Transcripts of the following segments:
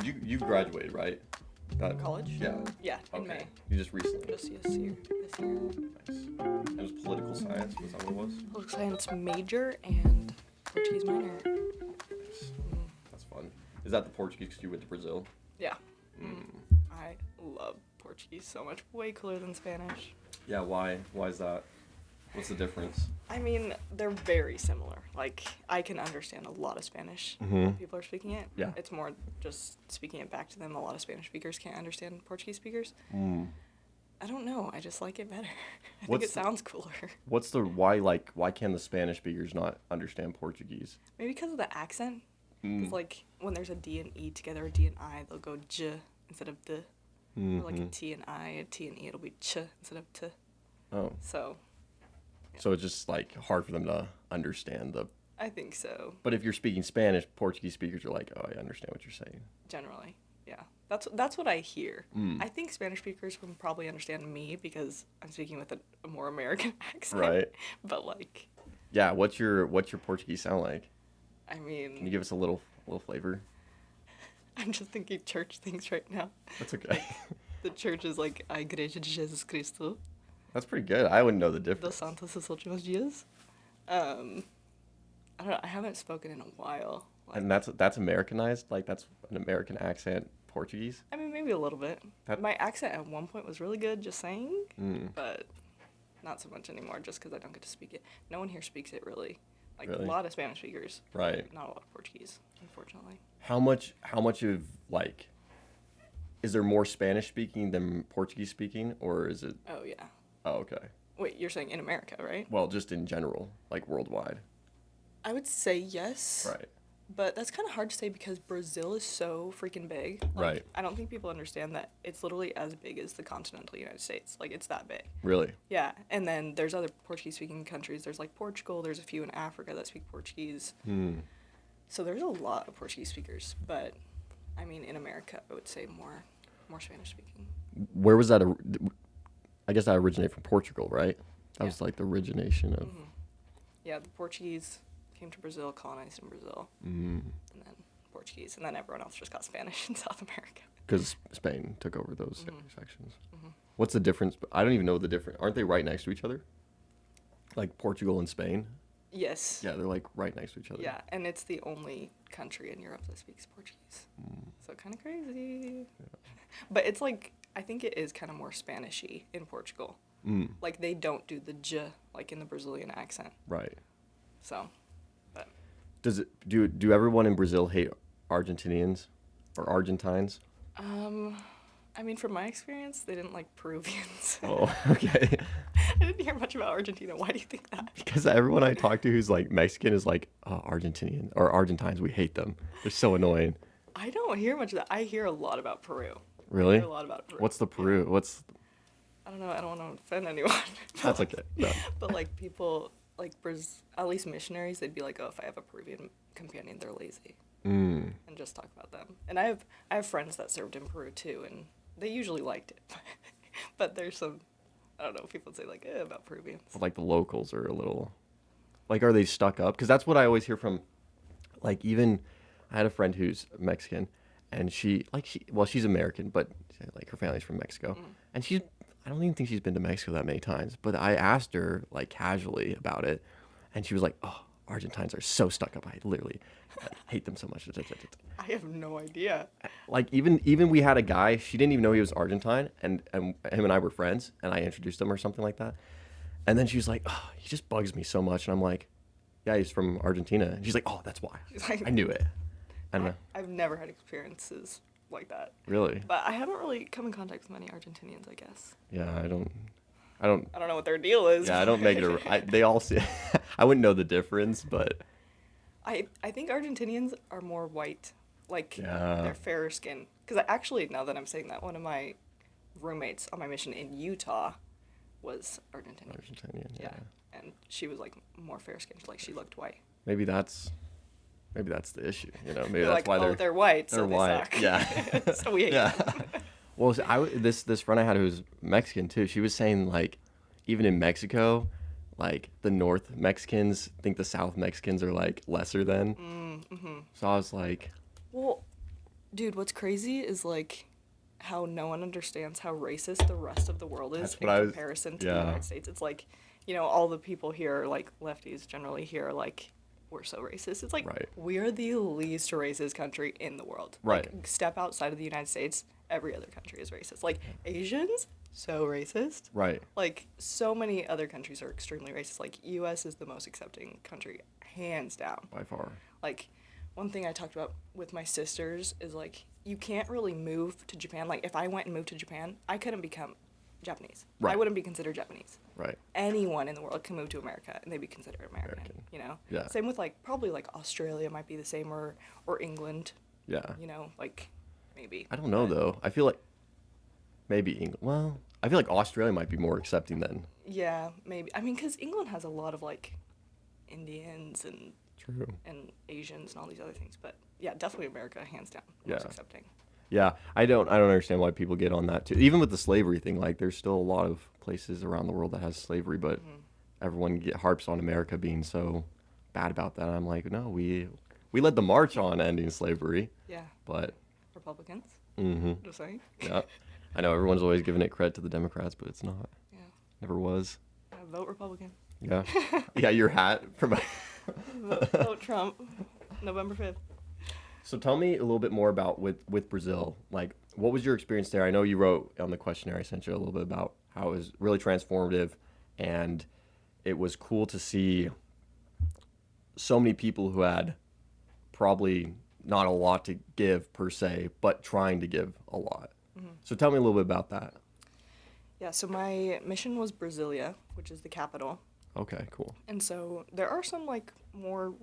you graduated, right? From college? Yeah. Yeah, in Okay. May. You just recently. Just this year. Nice. It was political science. Was that what it was? Political science major and Portuguese minor. Nice. That's fun. Is that the Portuguese because you went to Brazil? Yeah. I love Portuguese so much. Way cooler than Spanish. Yeah. Why? Why is that? What's the difference? I mean, they're very similar. Like, I can understand a lot of Spanish when people are speaking it. Yeah. It's more just speaking it back to them. A lot of Spanish speakers can't understand Portuguese speakers. I don't know. I just like it better. I think it sounds cooler. What's the why? Like, why can the Spanish speakers not understand Portuguese? Maybe because of the accent. Because, like, when there's a D and E together, a D and I, they'll go j instead of d. Or, like, a T and I, a T and E, it'll be ch instead of t. Oh. So. Yeah. So it's just, like, hard for them to understand the... I think so. But if you're speaking Spanish, Portuguese speakers are like, oh, I understand what you're saying. Generally, yeah. That's what I hear. I think Spanish speakers can probably understand me because I'm speaking with a more American accent. Right. But, like... Yeah, what's your Portuguese sound like? I mean... Can you give us a little flavor? I'm just thinking church things right now. That's okay. The church is like, A Igreja de Jesus Cristo. That's pretty good. I wouldn't know the Dos difference. Santos dos Últimos Dias. I don't know. I haven't spoken in a while. Like, And that's Americanized? Like, that's an American accent Portuguese? I mean, maybe a little bit. My accent at one point was really good, just saying. But not so much anymore, just because I don't get to speak it. No one here speaks it really. Like, Really? a lot of Spanish speakers. Right. Not a lot of Portuguese, unfortunately. How much of, like, is there more Spanish speaking than Portuguese speaking, or is it... Oh, yeah. Oh, okay. Wait, you're saying in America, right? Well, just in general, like worldwide. I would say yes. Right. But that's kind of hard to say because Brazil is so freaking big. Like, Right. I don't think people understand that it's literally as big as the continental United States. Like, it's that big. Really? Yeah. And then there's other Portuguese-speaking countries. There's, like, Portugal. There's a few in Africa that speak Portuguese. So there's a lot of Portuguese speakers. But, I mean, in America, I would say more Spanish-speaking. Where was that? I guess that originated from Portugal, right? That was like the origination of... Yeah, the Portuguese came to Brazil, colonized in Brazil. And then Portuguese. And then everyone else just got Spanish in South America. Because Spain took over those sections. What's the difference? I don't even know the difference. Aren't they right next to each other? Like Portugal and Spain? Yes. Yeah, they're like right next to each other. Yeah, and it's the only country in Europe that speaks Portuguese. So kind of crazy. Yeah. But it's like, I think it is kind of more Spanishy in Portugal. Like, they don't do the j, like in the Brazilian accent. Right. So, but... Do everyone in Brazil hate Argentinians or Argentines? I mean, from my experience, they didn't like Peruvians. Oh, okay. I didn't hear much about Argentina. Why do you think that? Because everyone I talk to who's like Mexican is like, oh, Argentinian or Argentines, we hate them. They're so annoying. I don't hear much of that. I hear a lot about Peru. Really? I hear a lot about Peru. What's the Peru? What's... I don't know. I don't want to offend anyone. That's okay. No. But, like, people, like, at least missionaries, they'd be like, oh, if I have a Peruvian companion, they're lazy. And just talk about them. And I have friends that served in Peru, too, and they usually liked it. But there's some, I don't know, people say, like, about Peruvians. Like, the locals are a little... Like, are they stuck up? Because that's what I always hear from, like, even... I had a friend who's Mexican, and she's American, but, like, her family's from Mexico. And I don't even think she's been to Mexico that many times, but I asked her, like, casually about it, and she was like, oh, Argentines are so stuck up. I literally hate them so much. I have no idea. Like, even we had a guy, she didn't even know he was Argentine, and him and I were friends, and I introduced him or something like that. And then she was like, oh, he just bugs me so much. And I'm like, yeah, he's from Argentina. And she's like, oh, that's why. Like, I knew it. I don't know. I've never had experiences like that. Really? But I haven't really come in contact with many Argentinians, I guess. Yeah, I don't I don't know what their deal is. Yeah, I don't make it they all see I wouldn't know the difference, but I think Argentinians are more white. Like, Yeah. they're fairer skin. Because actually, now that I'm saying that, one of my roommates on my mission in Utah was Argentinian. Argentinian, yeah. And she was, like, more fair skinned. Like, she looked white. Maybe that's the issue, you know. Maybe They're that's like, why they're white, so they're they white. suck. Yeah. So we hate Yeah. them. Well, this friend I had who was Mexican too. She was saying, like, even in Mexico, like, the North Mexicans think the South Mexicans are, like, lesser than. So I was like, Well, Dude, what's crazy is like how no one understands how racist the rest of the world is That's in what I was. comparison to the Yeah. United States. It's like, all the people here, like lefties generally here, are like, we're so racist. It's like, Right. we are the least racist country in the world. Right. Like, step outside of the United States, every other country is racist. Like, Asians, so racist. Right. Like, so many other countries are extremely racist. Like, US is the most accepting country, hands down. By far. Like, one thing I talked about with my sisters is, like, you can't really move to Japan. Like, if I went and moved to Japan, I couldn't become Japanese. Right. I wouldn't be considered Japanese. Right. Anyone in the world can move to America, and they'd be considered American. Yeah. Same with, like, probably, like, Australia might be the same, or England, Yeah. like, maybe. I don't know, though. I feel like maybe England. Well, I feel like Australia might be more accepting than. Yeah, maybe. I mean, because England has a lot of, like, Indians and True. Asians and all these other things. But, yeah, definitely America, hands down, Yeah. most accepting. Yeah, I don't understand why people get on that too. Even with the slavery thing, like there's still a lot of places around the world that has slavery, but everyone harps on America being so bad about that. I'm like, no, we led the march on ending slavery, Yeah. but Republicans, mm-hmm. just saying. Yeah, I know everyone's always giving it credit to the Democrats, but it's not. Yeah. Never was. Vote Republican. Yeah, yeah, your hat from. Vote Trump. November 5th. So tell me a little bit more about with Brazil. Like, what was your experience there? I know you wrote on the questionnaire I sent you a little bit about how it was really transformative, and it was cool to see so many people who had probably not a lot to give per se, but trying to give a lot. Mm-hmm. So tell me a little bit about that. Yeah, so my mission was Brasilia, which is the capital. Okay, cool. And so there are some, like, more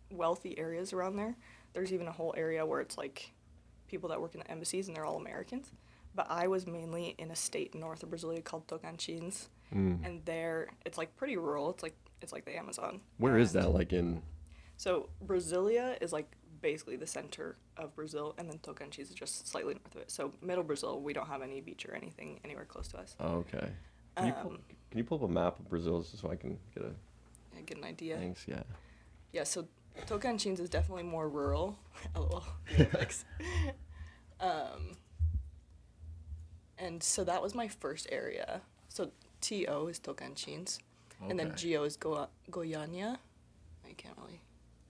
wealthy areas around there. There's even a whole area where it's, like, people that work in the embassies, and they're all Americans. But I was mainly in a state north of Brasilia called Tocantins. And there, it's, like, pretty rural. It's like the Amazon. Where is that, like, in... So Brasilia is, like, basically the center of Brazil, and then Tocantins is just slightly north of it. So middle Brazil, we don't have any beach or anything anywhere close to us. Oh, okay. Can you pull up a map of Brazil just so I can Get an idea. Thanks, yeah. Yeah, so Tocantins is definitely more rural. LOL. Thanks. And so that was my first area. So TO is Tocantins, and then Okay. GO is Goiânia. I can't really.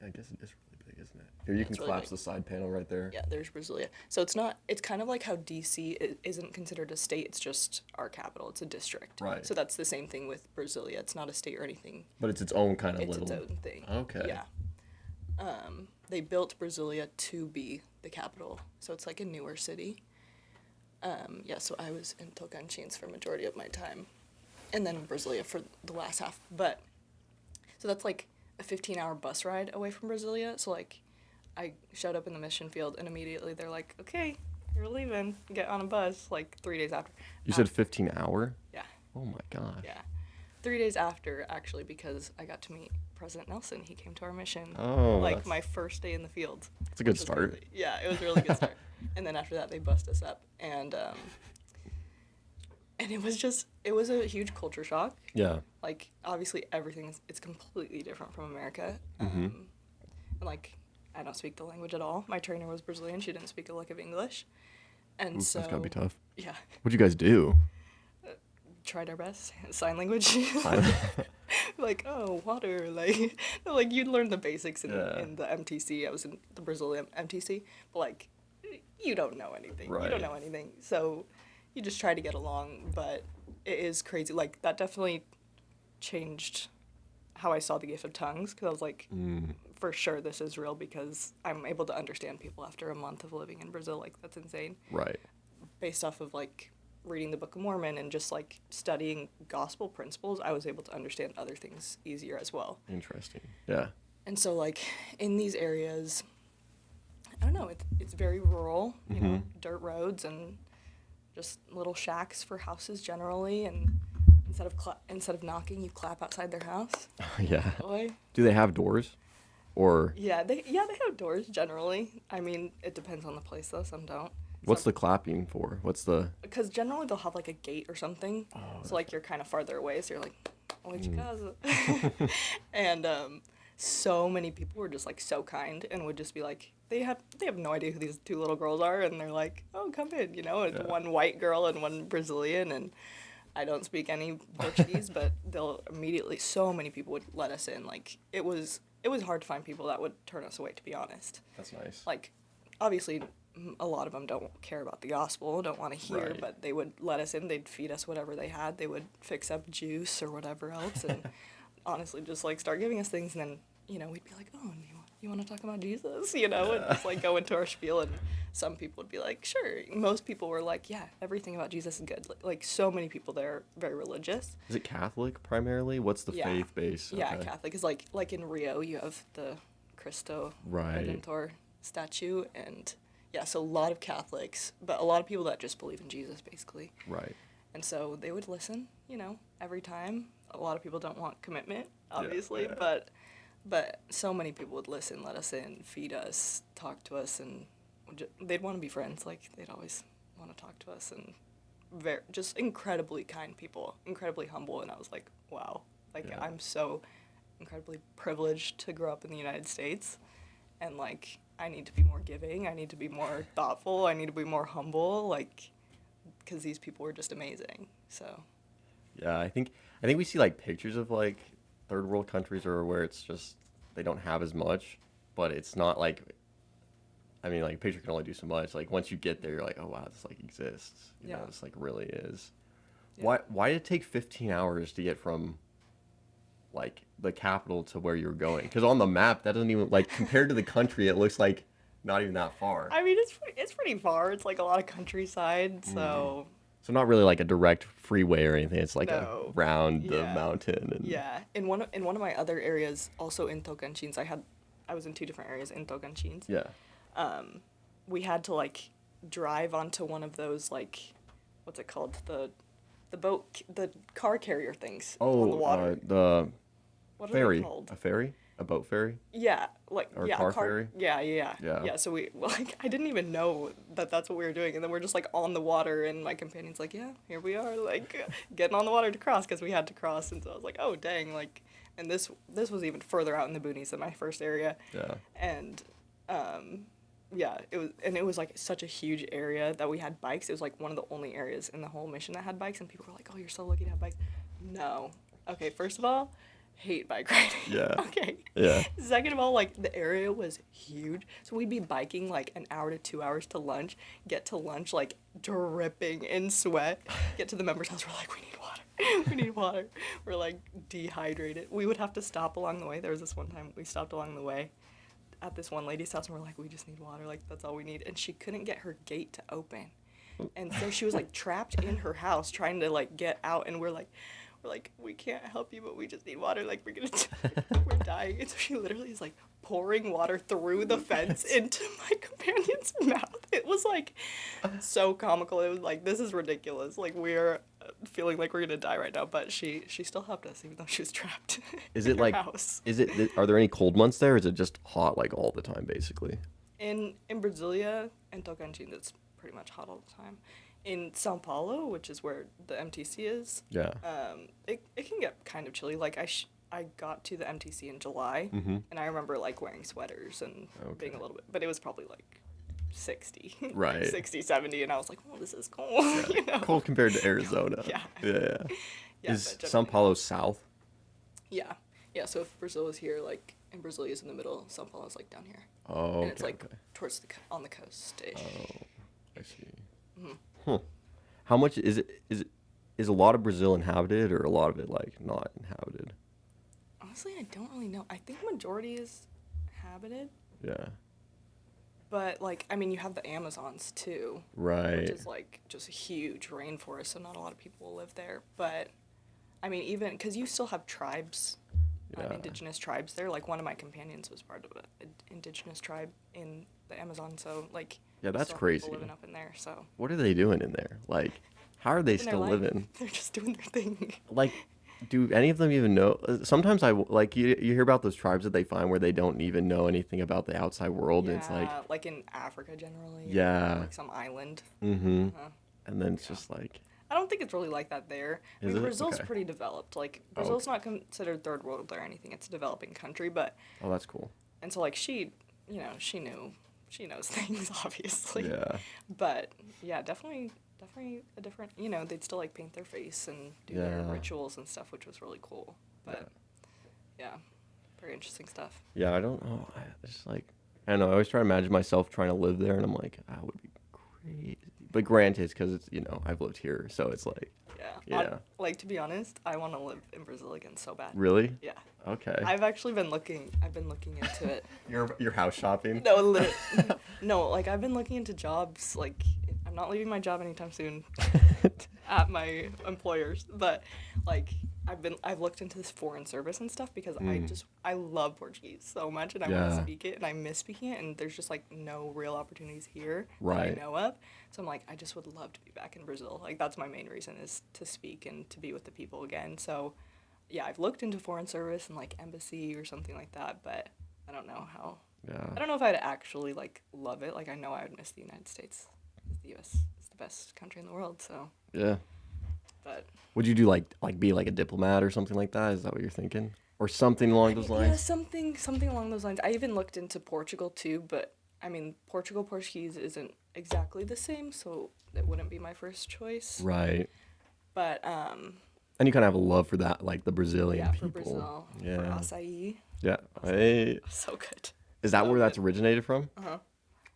I guess it is really big, isn't it? Here, you can It's really collapse big. the side panel right there. Yeah, there's Brasilia. So it's kind of like how DC isn't considered a state, it's just our capital. It's a district. Right. So that's the same thing with Brasilia. It's not a state or anything. But it's its own kind of It's little... its own thing. Okay. Yeah. They built Brasilia to be the capital. So it's like a newer city. Yeah, so I was in Tocantins for majority of my time. And then Brasilia for the last half. So that's like a 15-hour bus ride away from Brasilia. So, like, I showed up in the mission field, and immediately they're like, okay, you're leaving. Get on a bus, like, 3 days after. You said 15 hour? Yeah. Oh my gosh. Yeah. 3 days after, actually, because I got to meet President Nelson. He came to our mission, Oh, like, that's- my first day in the field. It's a good which was start. crazy. Yeah, it was a really good start. And then after that, they bussed us up. And it was a huge culture shock. Yeah. Like, obviously, it's completely different from America. Mm-hmm. And, like, I don't speak the language at all. My trainer was Brazilian. She didn't speak a lick of English. And Oof, so... that's gotta be tough. Yeah. What'd you guys do? Tried our best. Sign language. Sign- Like, oh, water. Like, like you'd learn the basics in Yeah. the MTC. I was in the Brazilian MTC. But, like, you don't know anything. You Right. don't know anything. So you just try to get along. But it is crazy. Like, that definitely changed how I saw the gift of tongues. Because I was like, for sure this is real, because I'm able to understand people after a month of living in Brazil. Like, that's insane. Right. Based off of, like, reading the Book of Mormon and just, like, studying gospel principles, I was able to understand other things easier as well. Interesting. Yeah. And so, like, in these areas, I don't know, it's very rural, you know, dirt roads and just little shacks for houses generally, and instead of knocking, you clap outside their house. Yeah. Boy. Do they have doors? Or Yeah, they have doors generally. I mean, it depends on the place though, some don't. what's the clapping for? What's the... Because generally they'll have, like, a gate or something. So, like, you're kind of farther away, so you're like, "Oi, de casa." And so many people were just like so kind and would just be like they have no idea who these two little girls are, and they're like, oh, come in, you know, and Yeah. one white girl and one Brazilian, and I don't speak any Portuguese, but they'll immediately, so many people would let us in. Like it was hard to find people that would turn us away, to be honest. That's nice. Like obviously a lot of them don't care about the gospel, don't want to hear, Right. but they would let us in. They'd feed us whatever they had. They would fix up juice or whatever else, and honestly just like start giving us things, and then we'd be like, oh, you want to talk about Jesus, and just like go into our spiel, and some people would be like, sure. Most people were like, yeah, everything about Jesus is good. Like so many people there are very religious. Is it Catholic primarily? What's the Yeah. faith base? Yeah, Okay. Catholic is like in Rio, you have the Cristo Right. Redentor statue, and yeah, so a lot of Catholics, but a lot of people that just believe in Jesus, basically. Right. And so they would listen, every time. A lot of people don't want commitment, Yeah, obviously, yeah. but so many people would listen, let us in, feed us, talk to us, and they'd want to be friends. Like, they'd always want to talk to us, and just incredibly kind people, incredibly humble, and I was like, wow. Like, Yeah. I'm so incredibly privileged to grow up in the United States, and, like, I need to be more giving, I need to be more thoughtful, I need to be more humble, like, because these people were just amazing, so. Yeah, I think we see like pictures of like third world countries or where it's just they don't have as much, but it's not like, I mean, like a picture can only do so much. Like once you get there, you're like, oh wow, this like exists. You know, Yeah. this like really is. Yeah. Why did it take 15 hours to get from like the capital to where you're going? Because on the map, that doesn't even like compared to the country, it looks like not even that far. I mean, it's pretty far. It's like a lot of countryside, so So not really like a direct freeway or anything. It's like No. around the Yeah. mountain and yeah. In one of my other areas, also in Tocantins, I was in two different areas in Tocantins. yeah. We had to like drive onto one of those, like, what's it called, the car carrier things on the water. The What are ferry, they called? a ferry, a boat ferry. Yeah, like Or yeah, car ferry? Yeah. Yeah. So like I didn't even know that that's what we were doing, and then we're just like on the water, and my companion's like, yeah, here we are, like getting on the water to cross because we had to cross, and so I was like, oh dang, like, and this was even further out in the boonies than my first area, Yeah. and yeah, it was like such a huge area that we had bikes. It was like one of the only areas in the whole mission that had bikes, and people were like, oh, you're so lucky to have bikes. No, okay, first of all, hate bike riding. Yeah. Okay. Yeah. Second of all, like, the area was huge, so we'd be biking like an hour to 2 hours to lunch, get to lunch like dripping in sweat, get to the members' house, we're like, we need water, we need water. We're like dehydrated. We would have to stop along the way. There was this one time we stopped along the way at this one lady's house, and we're like, we just need water, like, that's all we need. And she couldn't get her gate to open. And so she was like trapped in her house trying to like get out, and we're like, we can't help you, but we just need water. Like, we're dying. And so she literally is like pouring water through the fence into my companion's mouth. It was like so comical. It was like, this is ridiculous. Like, we're feeling like we're gonna die right now. But she still helped us, even though she was trapped. Is in it her like? house. Are there any cold months there? Or is it just hot like all the time, basically? In Brasilia and Tocantins, it's pretty much hot all the time. In Sao Paulo, which is where the MTC is, Yeah. it can get kind of chilly. Like, I got to the MTC in July, Mhm. and I remember like wearing sweaters and being a little bit, but it was probably like 60, Right. 60, 70, and I was like, oh, this is cold. Yeah. You know? Cold compared to Arizona. Yeah. Yeah. Yeah, Is but Sao generally Paulo not. south? Yeah. So if Brazil is here, like, and Brasilia is in the middle, Sao Paulo is like down here, Oh. and it's like okay. towards on the coast-ish. Oh, I see. Mhm. Huh. How much is it? Is a lot of Brazil inhabited, or a lot of it like not inhabited? Honestly, I don't really know. I think majority is inhabited, Yeah. but like, I mean, you have the Amazons too, Right. which is like just a huge rainforest, so not a lot of people will live there. But I mean, even because you still have tribes, Yeah. indigenous tribes there. Like, one of my companions was part of an indigenous tribe in the Amazon, so like, Yeah, you that's still have people crazy. living up in there, so What are they doing in there? Like, how are they living their still life. living? They're just doing their thing. Like, do any of them even know? Sometimes like you hear about those tribes that they find where they don't even know anything about the outside world. And it's like, like in Africa generally. or, Yeah. like some island. mm-hmm. Uh-huh. And then it's Yeah. just like, I don't think it's really like that there. I Is mean, it? Brazil's Okay. pretty developed. Like, Oh, Brazil's okay. not considered third world or anything. It's a developing country, but, Oh, that's cool. and so, like, she knows things, obviously. Yeah. But, yeah, definitely a different, they'd still, like, paint their face and do their Yeah. rituals and stuff, which was really cool. But, yeah, very interesting stuff. Yeah, I don't know. I just like, I don't know. I always try to imagine myself trying to live there, and I'm like, that would be crazy. But granted, it's because it's, I've lived here, so it's like, Yeah. yeah. Like, to be honest, I want to live in Brazil again so bad. Really? Yeah. Okay. I've been looking into it. You're house shopping? No, no, like I've been looking into jobs. Like I'm not leaving my job anytime soon at my employers, but like I've looked into this foreign service and stuff because I love Portuguese so much and I want Yeah. to speak it and I miss speaking it and there's just like no real opportunities here Right. that I know of. So I'm like I just would love to be back in Brazil. Like that's my main reason is to speak and to be with the people again. So yeah, I've looked into foreign service and like embassy or something like that, but I don't know how. Yeah. I don't know if I'd actually like love it. Like I know I would miss the United States. The U.S. is the best country in the world. So, Yeah. but Would you do like be like a diplomat or something like that? Is that what you're thinking? Or something along those yeah, lines? something along those lines. I even looked into Portugal too, but I mean Portuguese isn't exactly the same, so it wouldn't be my first choice. Right. But And you kind of have a love for that, like the Brazilian yeah, people. for Brazil, Yeah. for acai, Yeah. Hey. so good. Is that So where that's good. originated from? Uh-huh.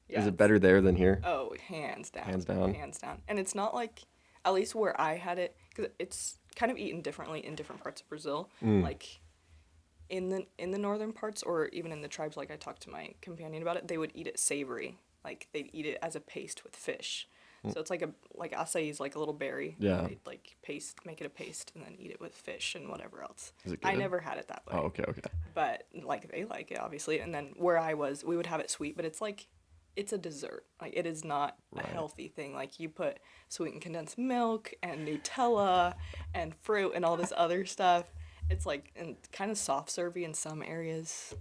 Yeah, Is it it's- better there than here? Oh, hands down. Hands down? Hands down. And it's not like, at least where I had it, because it's kind of eaten differently in different parts of Brazil. Like, in the northern parts, or even in the tribes, like I talked to my companion about it, they would eat it savory. Like, they'd eat it as a paste with fish. So it's like acai is like a little berry. Yeah. They'd like make it a paste, and then eat it with fish and whatever else. Is it I good? never had it that way. Oh, okay. But like they like it obviously, and then where I was, we would have it sweet, but it's like it's a dessert. Like it is not Right. a healthy thing. Like you put sweetened condensed milk and Nutella and fruit and all this other stuff. It's like and kind of soft servy in some areas.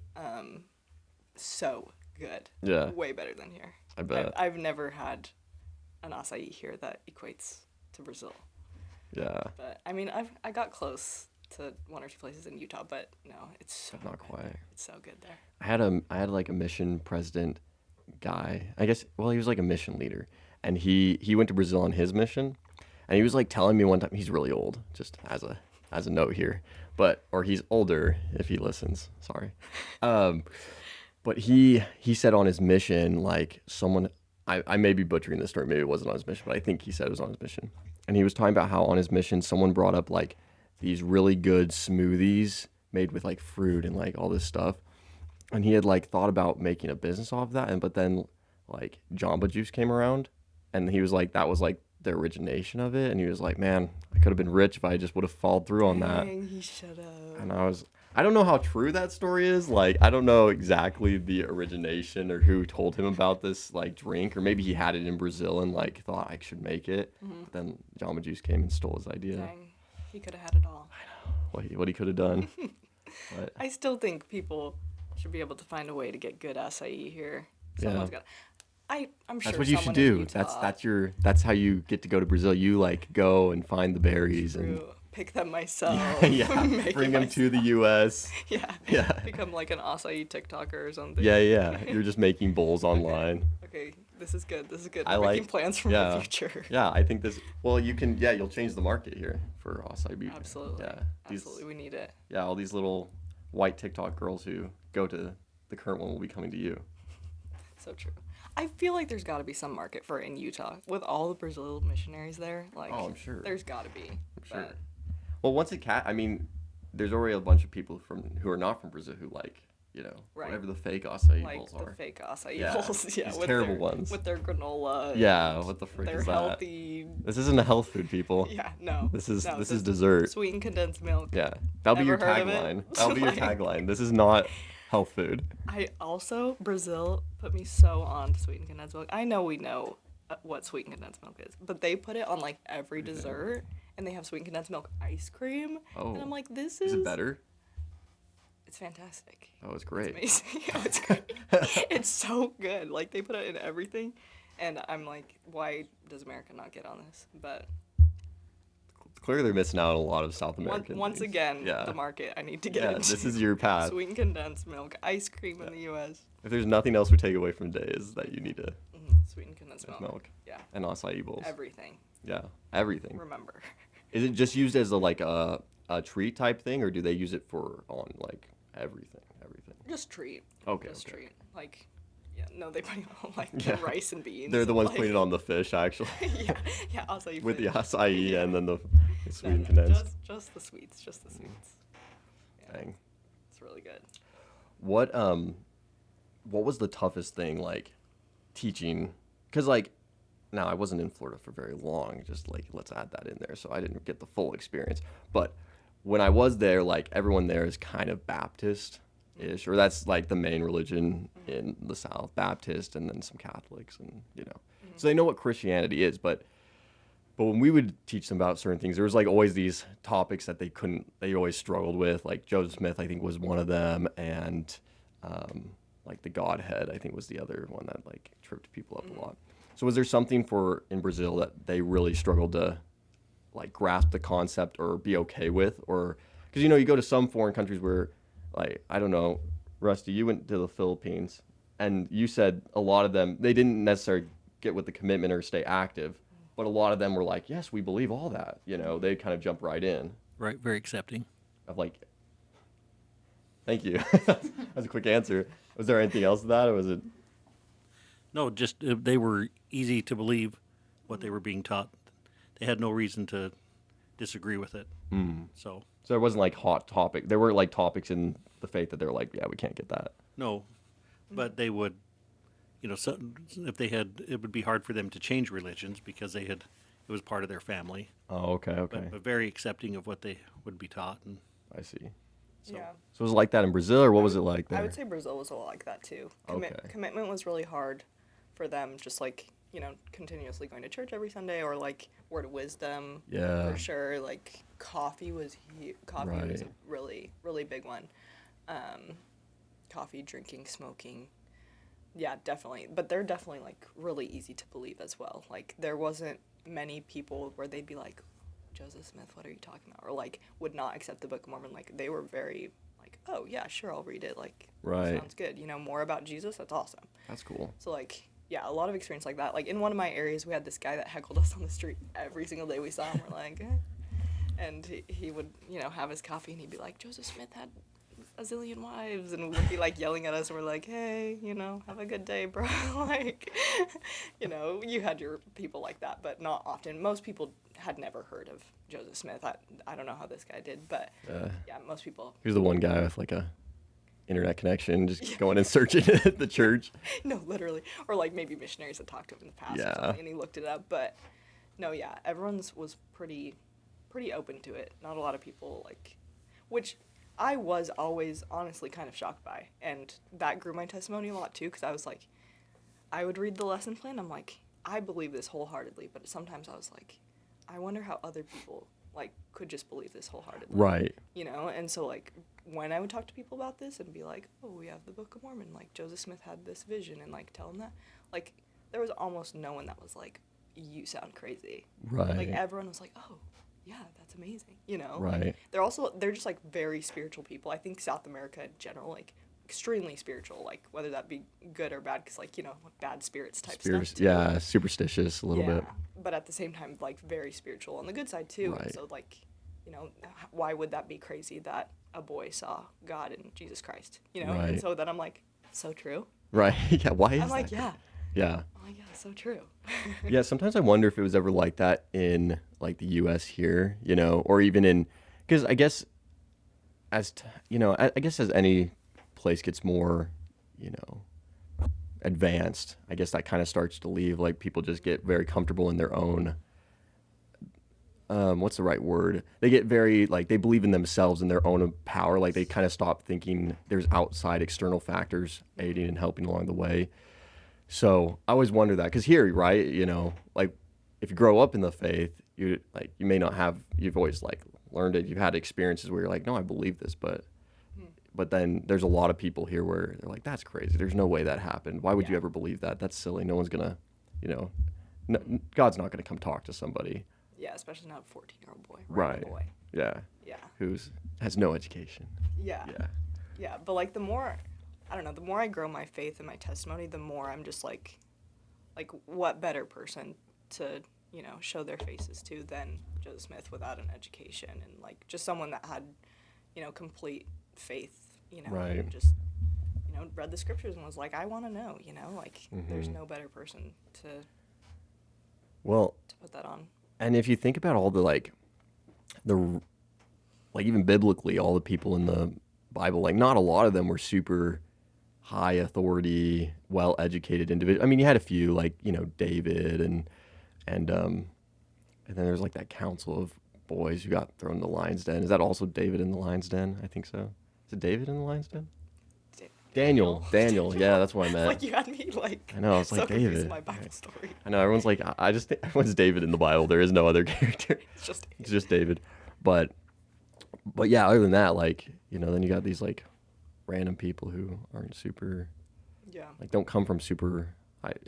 So good. Yeah. Way better than here. I bet. I've never had an acai here that equates to Brazil. Yeah. But I mean, I got close to one or two places in Utah, but no, it's so Not good. quite. It's so good there. I had like a mission president guy. I guess he was like a mission leader, and he went to Brazil on his mission, and he was like telling me one time he's really old, just as a note here, or he's older if he listens. Sorry, but he said on his mission like someone I may be butchering this story, maybe it wasn't on his mission, but I think he said it was on his mission, and he was talking about how on his mission someone brought up like these really good smoothies made with like fruit and like all this stuff. And he had like thought about making a business off of that, but then like Jamba Juice came around, and he was like, that was like the origination of it, and he was like, man, I could have been rich if I just would have followed through on that. Dang, he should have. And I don't know how true that story is. Like, I don't know exactly the origination or who told him about this like drink, or maybe he had it in Brazil and like thought I should make it. But then Jamba Juice came and stole his idea. Dang, he could have had it all. What he could have done. But I still think people should be able to find a way to get good acai here. Someone's got. I'm sure that's what you should someone in do. Utah, That's how you get to go to Brazil. You like go and find the berries and True. Pick them myself. yeah, make bring it them to the U.S. Yeah. Yeah. Become like an acai TikToker or something. Yeah. You're just making bowls online. Okay, this is good. I We're making like- plans for yeah. the future. Yeah, I think this. Well, you'll change the market here for acai beef. Absolutely. Yeah. Absolutely, we need it. Yeah, all these little white TikTok girls who go to the current one will be coming to you. So true. I feel like there's got to be some market for it in Utah with all the Brazil missionaries there. Like, Oh, I'm sure. There's got to be. I'm sure. But Well, I mean, there's already a bunch of people who are not from Brazil who like, Right. whatever the fake acai like bowls the are. fake acai Yeah, bowls. Yeah, these with terrible their, ones. With their granola. Yeah, and what the frick their is that? healthy. This isn't a health food, people. Yeah, no. This is no, this is dessert. Sweetened condensed milk. Yeah, that'll be your Never heard of it? tagline. That'll be your Like- tagline. This is not health food. Brazil put me so on to sweetened condensed milk. I know we know what sweetened condensed milk is, but they put it on like every dessert, and they have sweetened condensed milk ice cream. Oh. And I'm like, this Is it better? It's fantastic. Oh, it's great. Amazing. Yeah, it's great. It's so good. Like they put it in everything, and I'm like, why does America not get on this? But clearly they're missing out on a lot of South Once, American once things. again, Yeah. the market I need to get Yeah, into. this is your path. Sweetened condensed milk, ice cream in the U.S. If there's nothing else we take away from today is that you need to Sweetened condensed have milk. milk Yeah. and acai bowls. Everything. Yeah, everything. Remember. Is it just used as a treat type thing, or do they use it for on like everything? Everything. Just treat. Okay. Just okay. treat. Like, yeah, no, they put it on like Yeah. rice and beans. They're the and, ones like, putting it on the fish, actually, yeah. Also, you with put the it- acai yeah. and then the No, sweetened no, condensed. just the sweets. Just the sweets. Yeah, Dang. it's really good. What was the toughest thing like teaching? Because like now I wasn't in Florida for very long. Just like let's add that in there, so I didn't get the full experience. But when I was there, like everyone there is kind of Baptist-ish, or that's like the main religion in the South, Baptist, and then some Catholics, and so they know what Christianity is. But when we would teach them about certain things, there was like always these topics that they always struggled with. Like Joseph Smith, I think, was one of them, and like the Godhead, I think, was the other one that like tripped people up a lot. So was there something in Brazil that they really struggled to like grasp the concept or be okay with? Or because you go to some foreign countries where, like, I don't know, Rusty, you went to the Philippines and you said a lot of them, they didn't necessarily get with the commitment or stay active, but a lot of them were like, yes, we believe all that. They kind of jump right in Right, very accepting. of like, thank you. That's a quick answer. Was there anything else to that, or was it? No, just they were easy to believe what they were being taught. They had no reason to disagree with it. So So there wasn't like hot topic. There were like topics in the faith that they're like, yeah, we can't get that. no, but they would, so if they had, it would be hard for them to change religions because it was part of their family. Oh, okay. But very accepting of what they would be taught, and I see. so Yeah. So was it like that in Brazil, or what was it like there? I would say Brazil was a lot like that too. Okay. Commitment was really hard for them, just like, continuously going to church every Sunday, or like word of wisdom. Yeah. For sure. Like coffee was coffee was a Right. really, really big one. Coffee, drinking, smoking. Yeah, definitely. But they're definitely like really easy to believe as well. Like there wasn't many people where they'd be like, Joseph Smith, what are you talking about? Or like would not accept the Book of Mormon. Like they were very like, oh yeah, sure, I'll read it. Like Right. sounds good. More about Jesus. That's awesome. That's cool. So like yeah, a lot of experience like that. Like in one of my areas, we had this guy that heckled us on the street every single day we saw him. We're like, and he would have his coffee and he'd be like, Joseph Smith had a zillion wives, and would be like yelling at us, and we're like, hey, have a good day, bro. Like, you had your people like that, but not often. Most people had never heard of Joseph Smith. I don't know how this guy did, but yeah, most people. He was the one guy with like a internet connection, just going and searching at the church. No, literally. Or like maybe missionaries had talked to him in the past Yeah. or something, and he looked it up. But no, yeah, everyone's was pretty open to it. Not a lot of people which I was always honestly kind of shocked by. And that grew my testimony a lot too, because I was like, I would read the lesson plan. I'm like, I believe this wholeheartedly. But sometimes I was like, I wonder how other people could just believe this wholeheartedly. Right. And so when I would talk to people about this and be like, oh, we have the Book of Mormon, Joseph Smith had this vision, and tell them that, there was almost no one that was like, you sound crazy. Right. Everyone was like, oh, yeah, that's amazing. Right. They're just very spiritual people. I think South America in general, extremely spiritual, whether that be good or bad, because bad spirits type stuff too. Yeah, superstitious a little Yeah, bit. but at the same time, very spiritual on the good side too. Right. And so why would that be crazy that a boy saw God in Jesus Christ? Right. And so then I'm like, so true. Right. Yeah. Why is I'm like, that? yeah. Yeah. I'm like, yeah, so true. Yeah, sometimes I wonder if it was ever like that in the U.S. here, or even in, because I guess I guess as any place gets more, advanced, I guess that kind of starts to leave. People just get very comfortable in their own. What's the right word? They get very they believe in themselves and their own power. They kind of stop thinking there's outside external factors aiding and helping along the way. So I always wonder that, because here, right, if you grow up in the faith, you may not have, you've always learned it, you've had experiences where you're like, no, I believe this, but then there's a lot of people here where they're like, that's crazy. There's no way that happened. Why would you ever believe that? That's silly. No one's gonna, God's not gonna come talk to somebody Yeah, especially not a 14-year-old boy. Right. A boy. Yeah. Yeah. Has no education. Yeah. Yeah. Yeah, but like the more, I don't know, the more I grow my faith and my testimony, the more I'm just like what better person to, show their faces to than Joseph Smith without an education, and like just someone that had, complete faith, Right. and just, read the scriptures and was like, I want to know, like there's no better person to Well, put that on. and if you think about all the like even biblically, all the people in the Bible, like not a lot of them were super high authority, well-educated individuals. I mean, you had a few like, David and then there's like that council of boys who got thrown in the lion's den. Is that also David in the lion's den? I think so. Is it David in the lion's den? Daniel. Yeah, that's what I meant. Like you had me like. I know, it's so like confused David. in my Bible story. I know everyone's like, I just think everyone's David in the Bible. There is no other character. It's just David. But yeah, other than that, like, then you got these like random people who aren't super, Yeah. like don't come from super.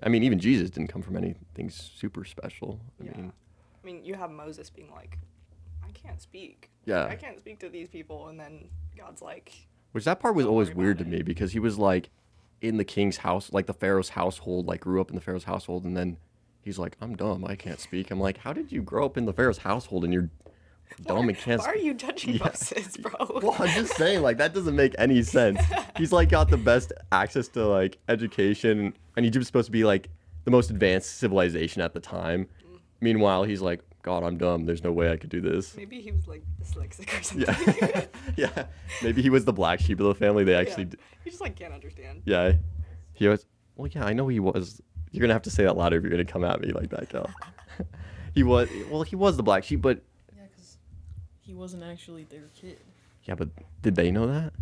I mean, even Jesus didn't come from anything super special. I mean, you have Moses being like, I can't speak. Yeah. I can't speak to these people, and then God's like. Which that part was Don't always worry weird to about me because he was like in the king's house, like the Pharaoh's household, like grew up in the Pharaoh's household, and then he's like, I'm dumb, I can't speak. I'm like, how did you grow up in the Pharaoh's household and you're dumb and can't Why are speak? you judging Moses, bro? Well, I'm just saying, like, that doesn't make any sense. He's like got the best access to like education, and Egypt's supposed to be like the most advanced civilization at the time. Meanwhile, he's like, God, I'm dumb. There's no way I could do this. Maybe he was like dyslexic or something. Yeah. Yeah. Maybe he was the black sheep of the family. They actually. Yeah. He just like can't understand. Yeah. He was. Well, yeah, I know he was. You're gonna have to say that louder if you're gonna come at me like that, Cal. He was. Well, he was the black sheep, but. Yeah, because he wasn't actually their kid. Yeah, but did they know that?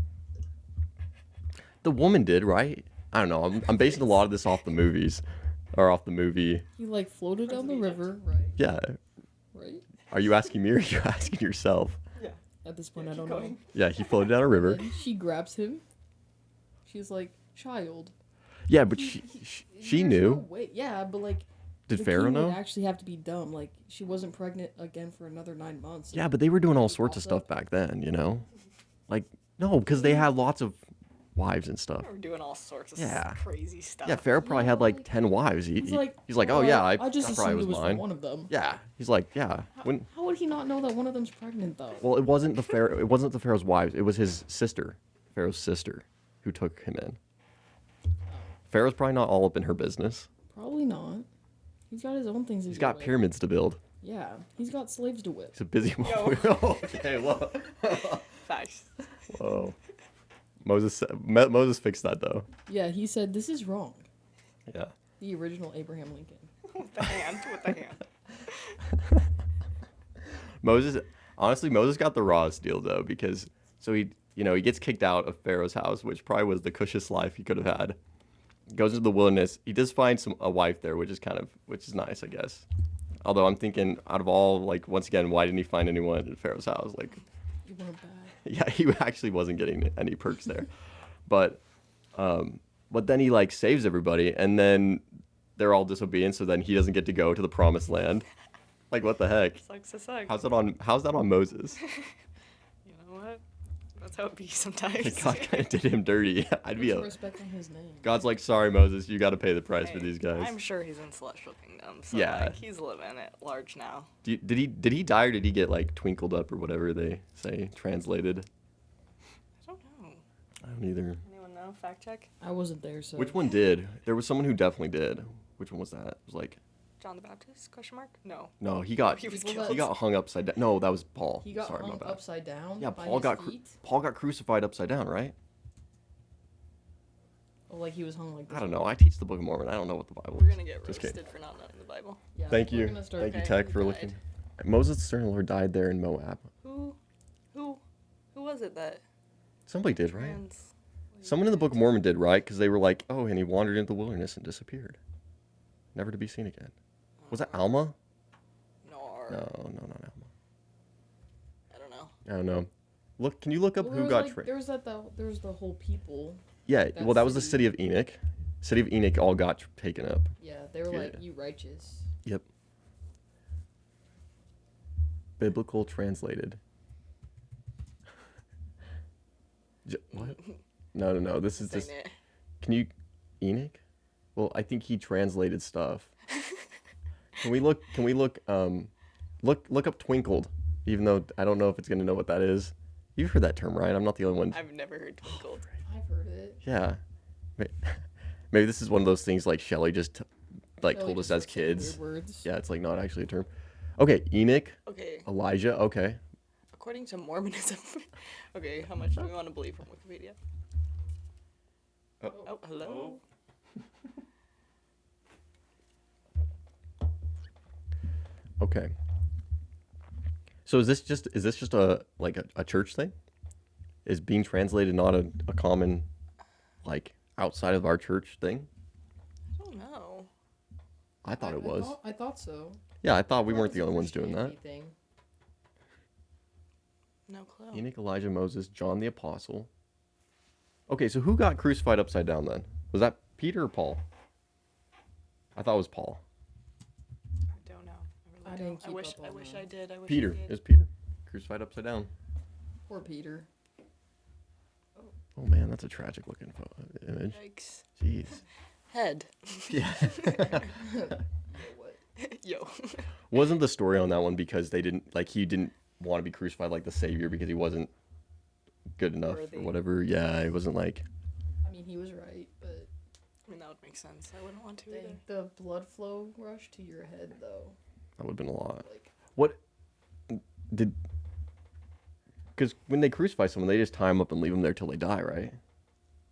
The woman did, right? I don't know. I'm basing a lot of this off the movies, or off the movie. He like floated down the Egypt. river, right? Yeah. Right? Are you asking me or are you asking yourself? Yeah. At this point, Yeah, I don't keep know. going. Yeah, he floated down a river. Then she grabs him. She's like, child. Yeah, but she There's knew. No way. Yeah, but like. Did the Pharaoh king know? would actually have to be dumb. Like, she wasn't pregnant again for another 9 months. Yeah, but they were doing all sorts of stuff back then, Like, no, because they had lots of wives and stuff. We're doing all sorts of Yeah. crazy stuff. Yeah, Pharaoh probably had like 10 wives. He's like, oh yeah, I that just probably assumed was it was mine. for one of them. Yeah, he's like, yeah. When, How would he not know that one of them's pregnant though? well, it wasn't the Pharaoh. It wasn't the Pharaoh's wives. It was his sister, Pharaoh's sister, who took him in. Pharaoh's probably not all up in her business. Probably not. He's got his own things. He's got pyramids to build. Yeah, he's got slaves to whip. He's a busy man. Yo. Okay, whoa. Facts. Whoa. Moses fixed that though. Yeah, he said this is wrong. Yeah. The original Abraham Lincoln. With the hand. Moses got the rawest deal though, because he gets kicked out of Pharaoh's house, which probably was the cushest life he could have had. Goes into the wilderness. He does find a wife there, which is nice, I guess. Although I'm thinking, out of all, like, once again, why didn't he find anyone in Pharaoh's house? Like, You weren't bad. yeah, he actually wasn't getting any perks there. But then he like saves everybody, and then they're all disobedient, so then he doesn't get to go to the promised land. Like, what the heck? Sucks to suck. How's that on Moses? You know what? That's how it be sometimes. God kind of did him dirty. I'd be Put some respect on his name. God's like, sorry, Moses, you got to pay the price for Hey, these guys. I'm sure he's in celestial kingdom, so Yeah. like he's living at large now. Did he die, or did he get like twinkled up, or whatever they say translated? I don't know. I don't either. Anyone know? Fact check. I wasn't there, so. Which one did? There was someone who definitely did. Which one was that? It was like, John the Baptist? Question mark? No. no, he got He was Well, killed. he got hung upside down. No, that was Paul. He got Sorry, my hung bad. upside down. Yeah, by Paul his got feet. crucified upside down, right? Oh, like he was hung like this. I don't know. I teach the Book of Mormon. I don't know what the Bible. We're is. gonna get Just roasted kidding. for not knowing the Bible. Yeah, Thank we're you. gonna start- Thank you, Okay, Tech, who for died? looking. Moses, the servant of the Lord, died there in Moab. Who was it that Somebody did, right? trans? Someone in the Book of Mormon did, right? Because they were like, oh, and he wandered into the wilderness and disappeared, never to be seen again. Was that Alma? No. No, not Alma. I don't know. I don't know. Look, can you look up Well, who there got was, trained? there was there was the whole people. Yeah, that well, that was the city. city of Enoch. City of Enoch all got taken up. Yeah, they were like, Yeah. you righteous. Yep. Biblical translated. What? No. This is Saying just. it. Can you, Enoch? Well, I think he translated stuff. Can we look? Look up twinkled, even though I don't know if it's gonna know what that is. You've heard that term, right? I'm not the only one. I've never heard twinkled. I've heard it. Yeah. Maybe this is one of those things like Shelley just told us as kids. Words. Yeah, it's like not actually a term. Okay, Enoch, Okay, Elijah. Okay. according to Mormonism. Okay, how much do we want to believe from Wikipedia? Oh, hello. Okay. So is this just a a church thing? Is being translated not a common like outside of our church thing? I don't know. I thought it was. I thought so. Yeah, I thought we Not weren't as the a only ones doing that. Christianity thing. No clue. Enoch, Elijah, Moses, John the Apostle. Okay, so who got crucified upside down then? Was that Peter or Paul? I thought it was Paul. I don't know. I really I didn't don't. keep I wish. up I on wish that. I did. I wish Peter. I It did. was Peter. Crucified upside down. Poor Peter. Oh man, that's a tragic looking image. Yikes. Jeez. Head. Yeah. What? Yo. Wasn't the story on that one because he didn't want to be crucified like the savior because he wasn't good enough Worthy. or whatever. Yeah, it wasn't like. I mean, he was right, but I mean, that would make sense. I wouldn't want to dang, either. the blood flow rush to your head, though. That would have been a lot. Like, What did? Because when they crucify someone, they just tie them up and leave them there till they die, right?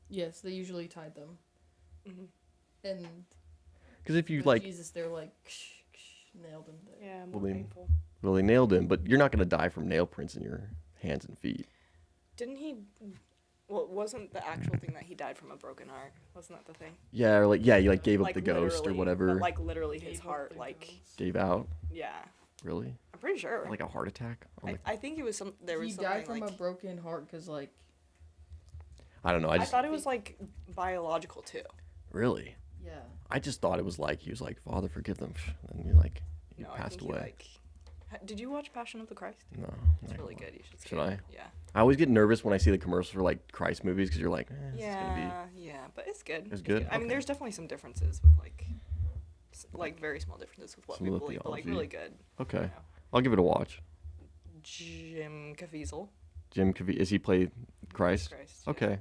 yes, they usually tied them. Mhm. And Because if you with like, Jesus, they're like, ksh, ksh, nailed him there. Yeah, Well, more they- painful. well, they nailed him, but you're not gonna die from nail prints in your hands and feet. Didn't he? Well, wasn't the actual thing that he died from a broken heart? Wasn't that the thing? Yeah, or like you gave up Like the ghost or literally, whatever. But like literally his Gave up heart, the like ghost. Gave out. yeah. Really? I'm pretty sure. Like a heart attack? I think it was some. There was He something died from like. a broken heart because, like, I don't know. I I just thought it was like biological too. really. yeah. I just thought it was like he was like, Father, forgive them, and he No, I passed think he, away. like. Did you watch Passion of the Christ? No, It's I- really good. You should. See Should it. I? Yeah. I always get nervous when I see the commercials for like Christ movies because you're like, this is gonna Yeah, yeah, but it's good. It's good? I mean, Okay. there's definitely some differences with like very small differences with what Some of the people believe, but like theology. really good. be okay. Yeah. I'll give it a watch. Jim Caviezel. Jim Caviezel, is he played Christ? Christ. Yeah. Okay,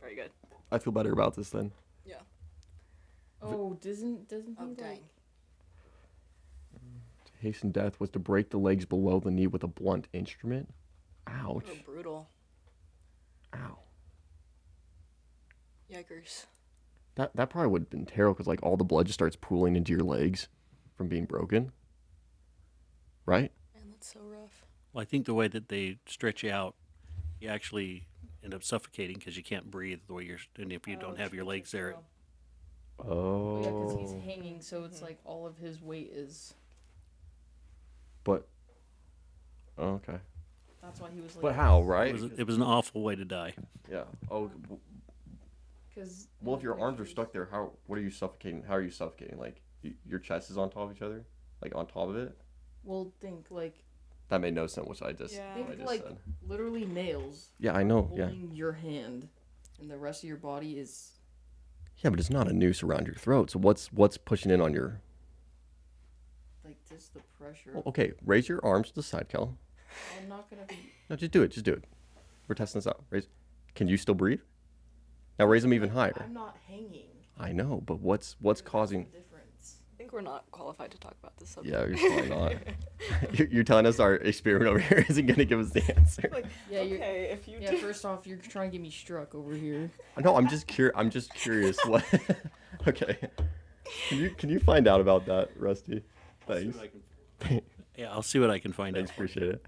Very good. I feel better about this then. Yeah. Oh, doesn't he, Oh like, dang. To hasten death was to break the legs below the knee with a blunt instrument. Ouch! Oh, brutal. Ow! Yikers. That probably would have been terrible because like all the blood just starts pooling into your legs from being broken. Right? Man, that's so rough. Well, I think the way that they stretch you out, you actually end up suffocating because you can't breathe the way you're, and if you Oh, don't have your true, legs true, there, true. Oh. yeah, because he's hanging, so it's like all of his weight is. But. Okay. That's why he was like. But how? Right? it was an awful way to die. Yeah. Oh. Because. Well, if your arms are stuck there, how? What are you suffocating? How are you suffocating? Like your chest is on top of each other, like on top of it. Well, think like That made no sense. What I just Yeah. what I think just like said. literally nails Yeah, I know. Yeah. holding your hand, and the rest of your body is Yeah, but it's not a noose around your throat. So what's pushing in on your? like just the pressure. Well, okay, raise your arms to the side, Kel. I'm not gonna be. No, just do it. Just do it. We're testing this out. Raise. Can you still breathe? Now raise them even like, higher. I'm not hanging. I know, but what's That's causing? the difference. I think we're not qualified to talk about this subject. Yeah, you're probably not. You're telling us our experiment over here isn't going to give us the answer. Like, Yeah, you're. okay, if you Yeah, do. first off, you're trying to get me struck over here. No, I'm just curious. What? Okay. Can you find out about that, Rusty? Thanks. Yeah, I'll see what I can find Thanks, out. for you. appreciate it.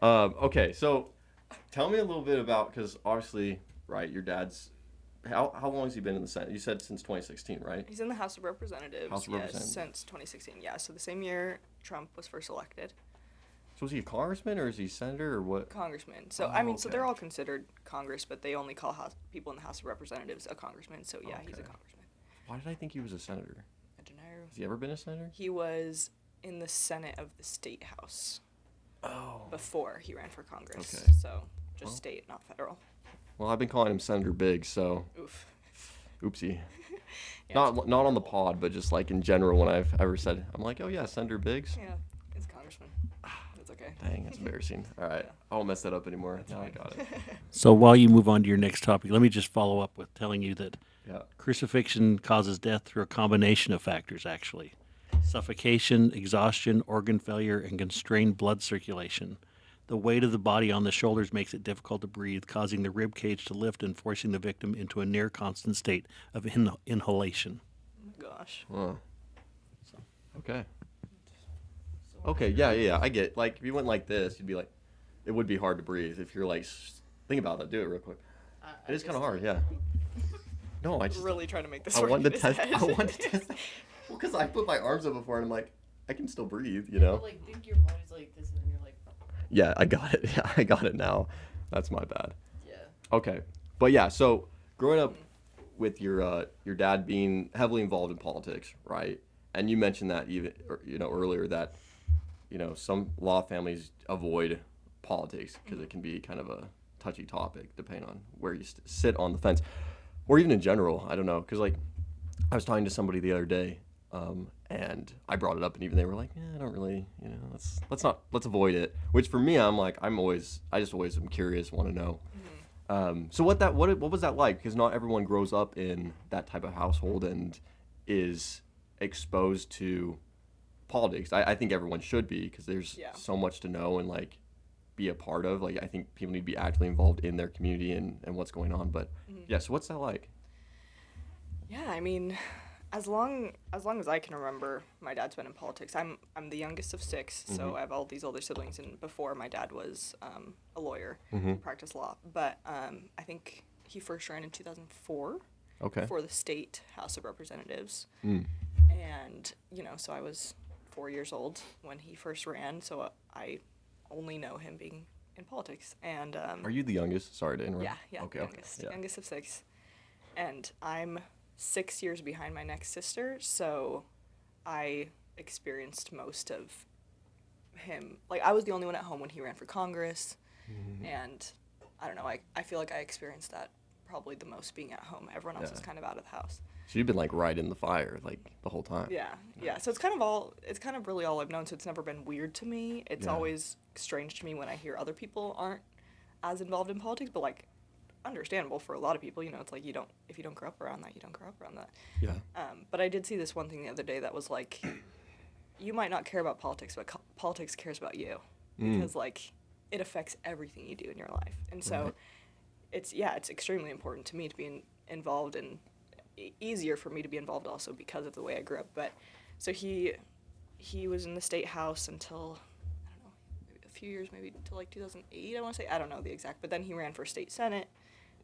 Okay, so tell me a little bit about, because obviously, right, your dad's. How long has he been in the Senate? You said since 2016, right? He's in the House of Representatives. House of yes, Representatives. since 2016. Yeah, so the same year Trump was first elected. So is he a congressman or is he a senator or what? Congressman. So Oh, I mean, so okay. they're all considered Congress, but they only call people in the House of Representatives a congressman. So yeah, he's a Okay. congressman. Why did I think he was a senator? I don't know. Has he ever been a senator? He was in the Senate of the State House. before he ran for Congress. Okay. So just state, not federal. Well, I've been calling him Senator Biggs, so Oof. oopsie. Yeah, Not on the pod, but just like in general when I've ever said, I'm like, oh yeah, Senator Biggs. Yeah, it's congressman. It's okay. Dang, that's embarrassing. All right, I won't mess that up anymore. Now I got it. So while you move on to your next topic, let me just follow up with telling you that Yeah. crucifixion causes death through a combination of factors, actually. Suffocation, exhaustion, organ failure, and constrained blood circulation. The weight of the body on the shoulders makes it difficult to breathe, causing the rib cage to lift and forcing the victim into a near constant state of inhalation. Oh my gosh. Huh. Okay. Okay, yeah. I get, like, if you went like this, you'd be like, it would be hard to breathe if you're like, think about that. Do it real quick. It is kind of hard, yeah. No, I just Really trying to make this I work. wanted in to his test. head. I wanted to test. Well, because I put my arms up before and I'm like, I can still breathe, you know. Like think your body's like this, and then you're like, Yeah, I got it. Yeah, I got it now. That's my bad. yeah. Okay, but yeah, so growing up with your dad being heavily involved in politics, right? And you mentioned that even earlier that some law families avoid politics because it can be kind of a touchy topic depending on where you sit on the fence, or even in general. I don't know, because like I was talking to somebody the other day, and I brought it up, and even they were like, "Yeah, I don't really, let's avoid it." Which for me, I'm like, I just always am curious, want to know. So what was that like? Because not everyone grows up in that type of household and is exposed to politics. I think everyone should be, because there's so much to know and like be a part of. Like I think people need to be actively involved in their community and what's going on. But yeah, so what's that like? Yeah, I mean, as long as I can remember, my dad's been in politics. I'm the youngest of 6, so I have all these older siblings. And before, my dad was a lawyer, he practiced law. But I think he first ran in 2004 Okay. for the state House of Representatives. And so I was 4 years old when he first ran. So I only know him being in politics. And Are you the youngest? Sorry to interrupt. yeah, Okay. youngest, Yeah. youngest of 6. And I'm 6 years behind my next sister, so I experienced most of him. Like, I was the only one at home when he ran for Congress, and I don't know, I feel like I experienced that probably the most being at home. Everyone else was kind of out of the house. So you've been like right in the fire like the whole time. Yeah. So it's kind of really all I've known, so it's never been weird to me. It's always strange to me when I hear other people aren't as involved in politics, but like, understandable for a lot of people. It's like if you don't grow up around that, you don't grow up around that. Yeah. But I did see this one thing the other day that was like, you might not care about politics, but politics cares about you, because like it affects everything you do in your life. And so it's extremely important to me to be involved, and easier for me to be involved also because of the way I grew up. But so he was in the state house until, I don't know, maybe a few years, maybe till like 2008, I want to say. I don't know the exact, but then he ran for state senate,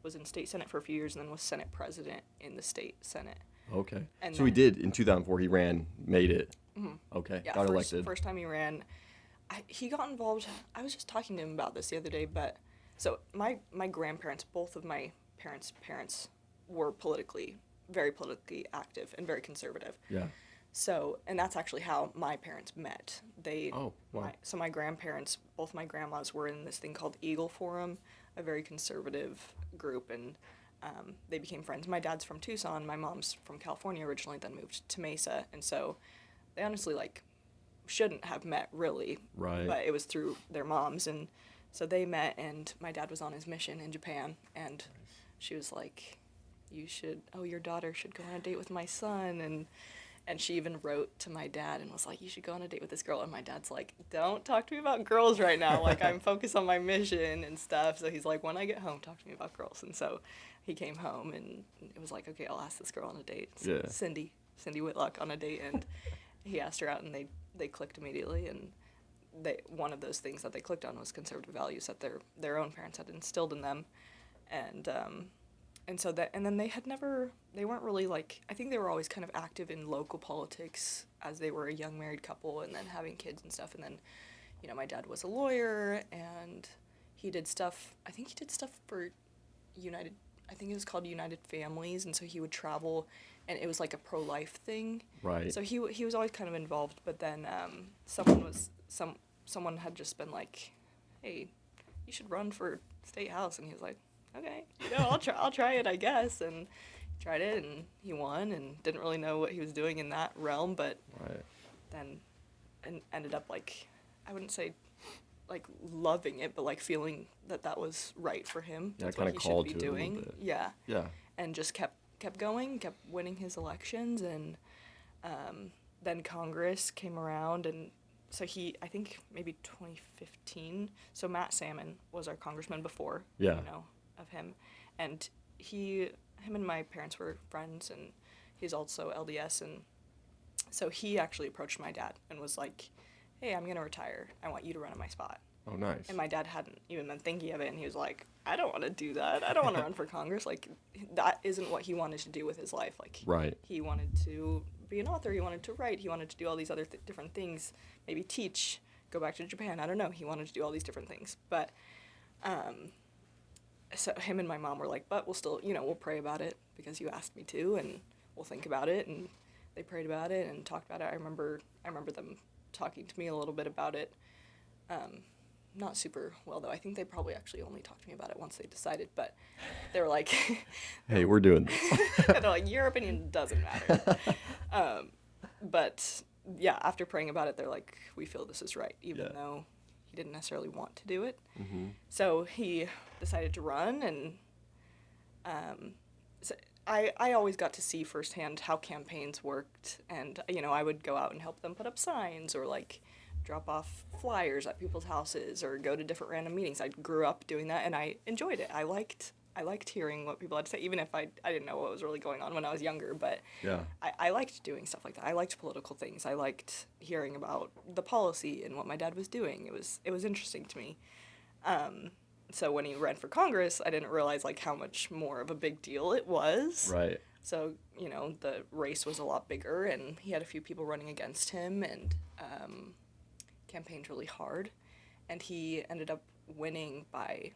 was in state senate for a few years, and then was senate president in the state senate. Okay. And So he then- did in 2004. He made it. Okay. Yeah, Got elected. first time he ran, he got involved. I was just talking to him about this the other day, but so my grandparents, both of my parents were very politically active and very conservative. Yeah. So, and that's actually how my parents met. Oh, wow. My grandparents, both my grandmas, were in this thing called Eagle Forum, a very conservative group, and they became friends. My dad's from Tucson, my mom's from California originally, then moved to Mesa, and so they honestly shouldn't have met really. Right. But it was through their moms, and so they met, and my dad was on his mission in Japan, and she was like, your daughter should go on a date with my son, and she even wrote to my dad and was like, you should go on a date with this girl. And my dad's like, don't talk to me about girls right now. Like, I'm focused on my mission and stuff. So he's like, when I get home, talk to me about girls. And so he came home, and it was like, okay, I'll ask this girl on a date. So Yeah. Cindy Whitlock on a date. And he asked her out, and they clicked immediately. And one of those things that they clicked on was conservative values that their own parents had instilled in them. And so then they weren't really like, I think they were always kind of active in local politics as they were a young married couple and then having kids and stuff. And then, my dad was a lawyer, and he did stuff for United, I think it was called United Families. And so he would travel, and it was like a pro-life thing. Right. So he was always kind of involved, but then someone had just been like, hey, you should run for state house, and he was like, okay, I'll try it, I guess. And he tried it, and he won, and didn't really know what he was doing in that realm, but Right. then and ended up like, I wouldn't say like loving it, but like feeling that was right for him. Yeah, That's kinda what he called should be to it a little doing. bit. Yeah. Yeah. And just kept going, kept winning his elections, and then Congress came around, and so I think maybe 2015. So Matt Salmon was our congressman before, Yeah. of him, and him and my parents were friends, and he's also LDS, and so he actually approached my dad and was like, hey, I'm gonna retire. I want you to run in my spot. Oh, nice. And my dad hadn't even been thinking of it, and he was like, I don't want to do that. I don't want to run for Congress. Like, that isn't what he wanted to do with his life. Like, Right. he wanted to be an author. He wanted to write. He wanted to do all these other different things. Maybe teach, go back to Japan. I don't know. He wanted to do all these different things. But, so him and my mom were like, but we'll still, we'll pray about it because you asked me to, and we'll think about it. And they prayed about it and talked about it. I remember them talking to me a little bit about it. Not super well, though. I think they probably actually only talked to me about it once they decided, but they were like, Hey, we're doing this. they're like, your opinion doesn't matter. But yeah, after praying about it, they're like, we feel this is right, even though he didn't necessarily want to do it. Mm-hmm. So he decided to run, and so I always got to see firsthand how campaigns worked, and I would go out and help them put up signs, or like drop off flyers at people's houses, or go to different random meetings. I grew up doing that, and I enjoyed it. I liked hearing what people had to say, even if I didn't know what was really going on when I was younger, but Yeah. I liked doing stuff like that. I liked political things. I liked hearing about the policy and what my dad was doing. It was interesting to me. So when he ran for Congress, I didn't realize like how much more of a big deal it was. Right. So, the race was a lot bigger, and he had a few people running against him, and campaigned really hard. And he ended up winning by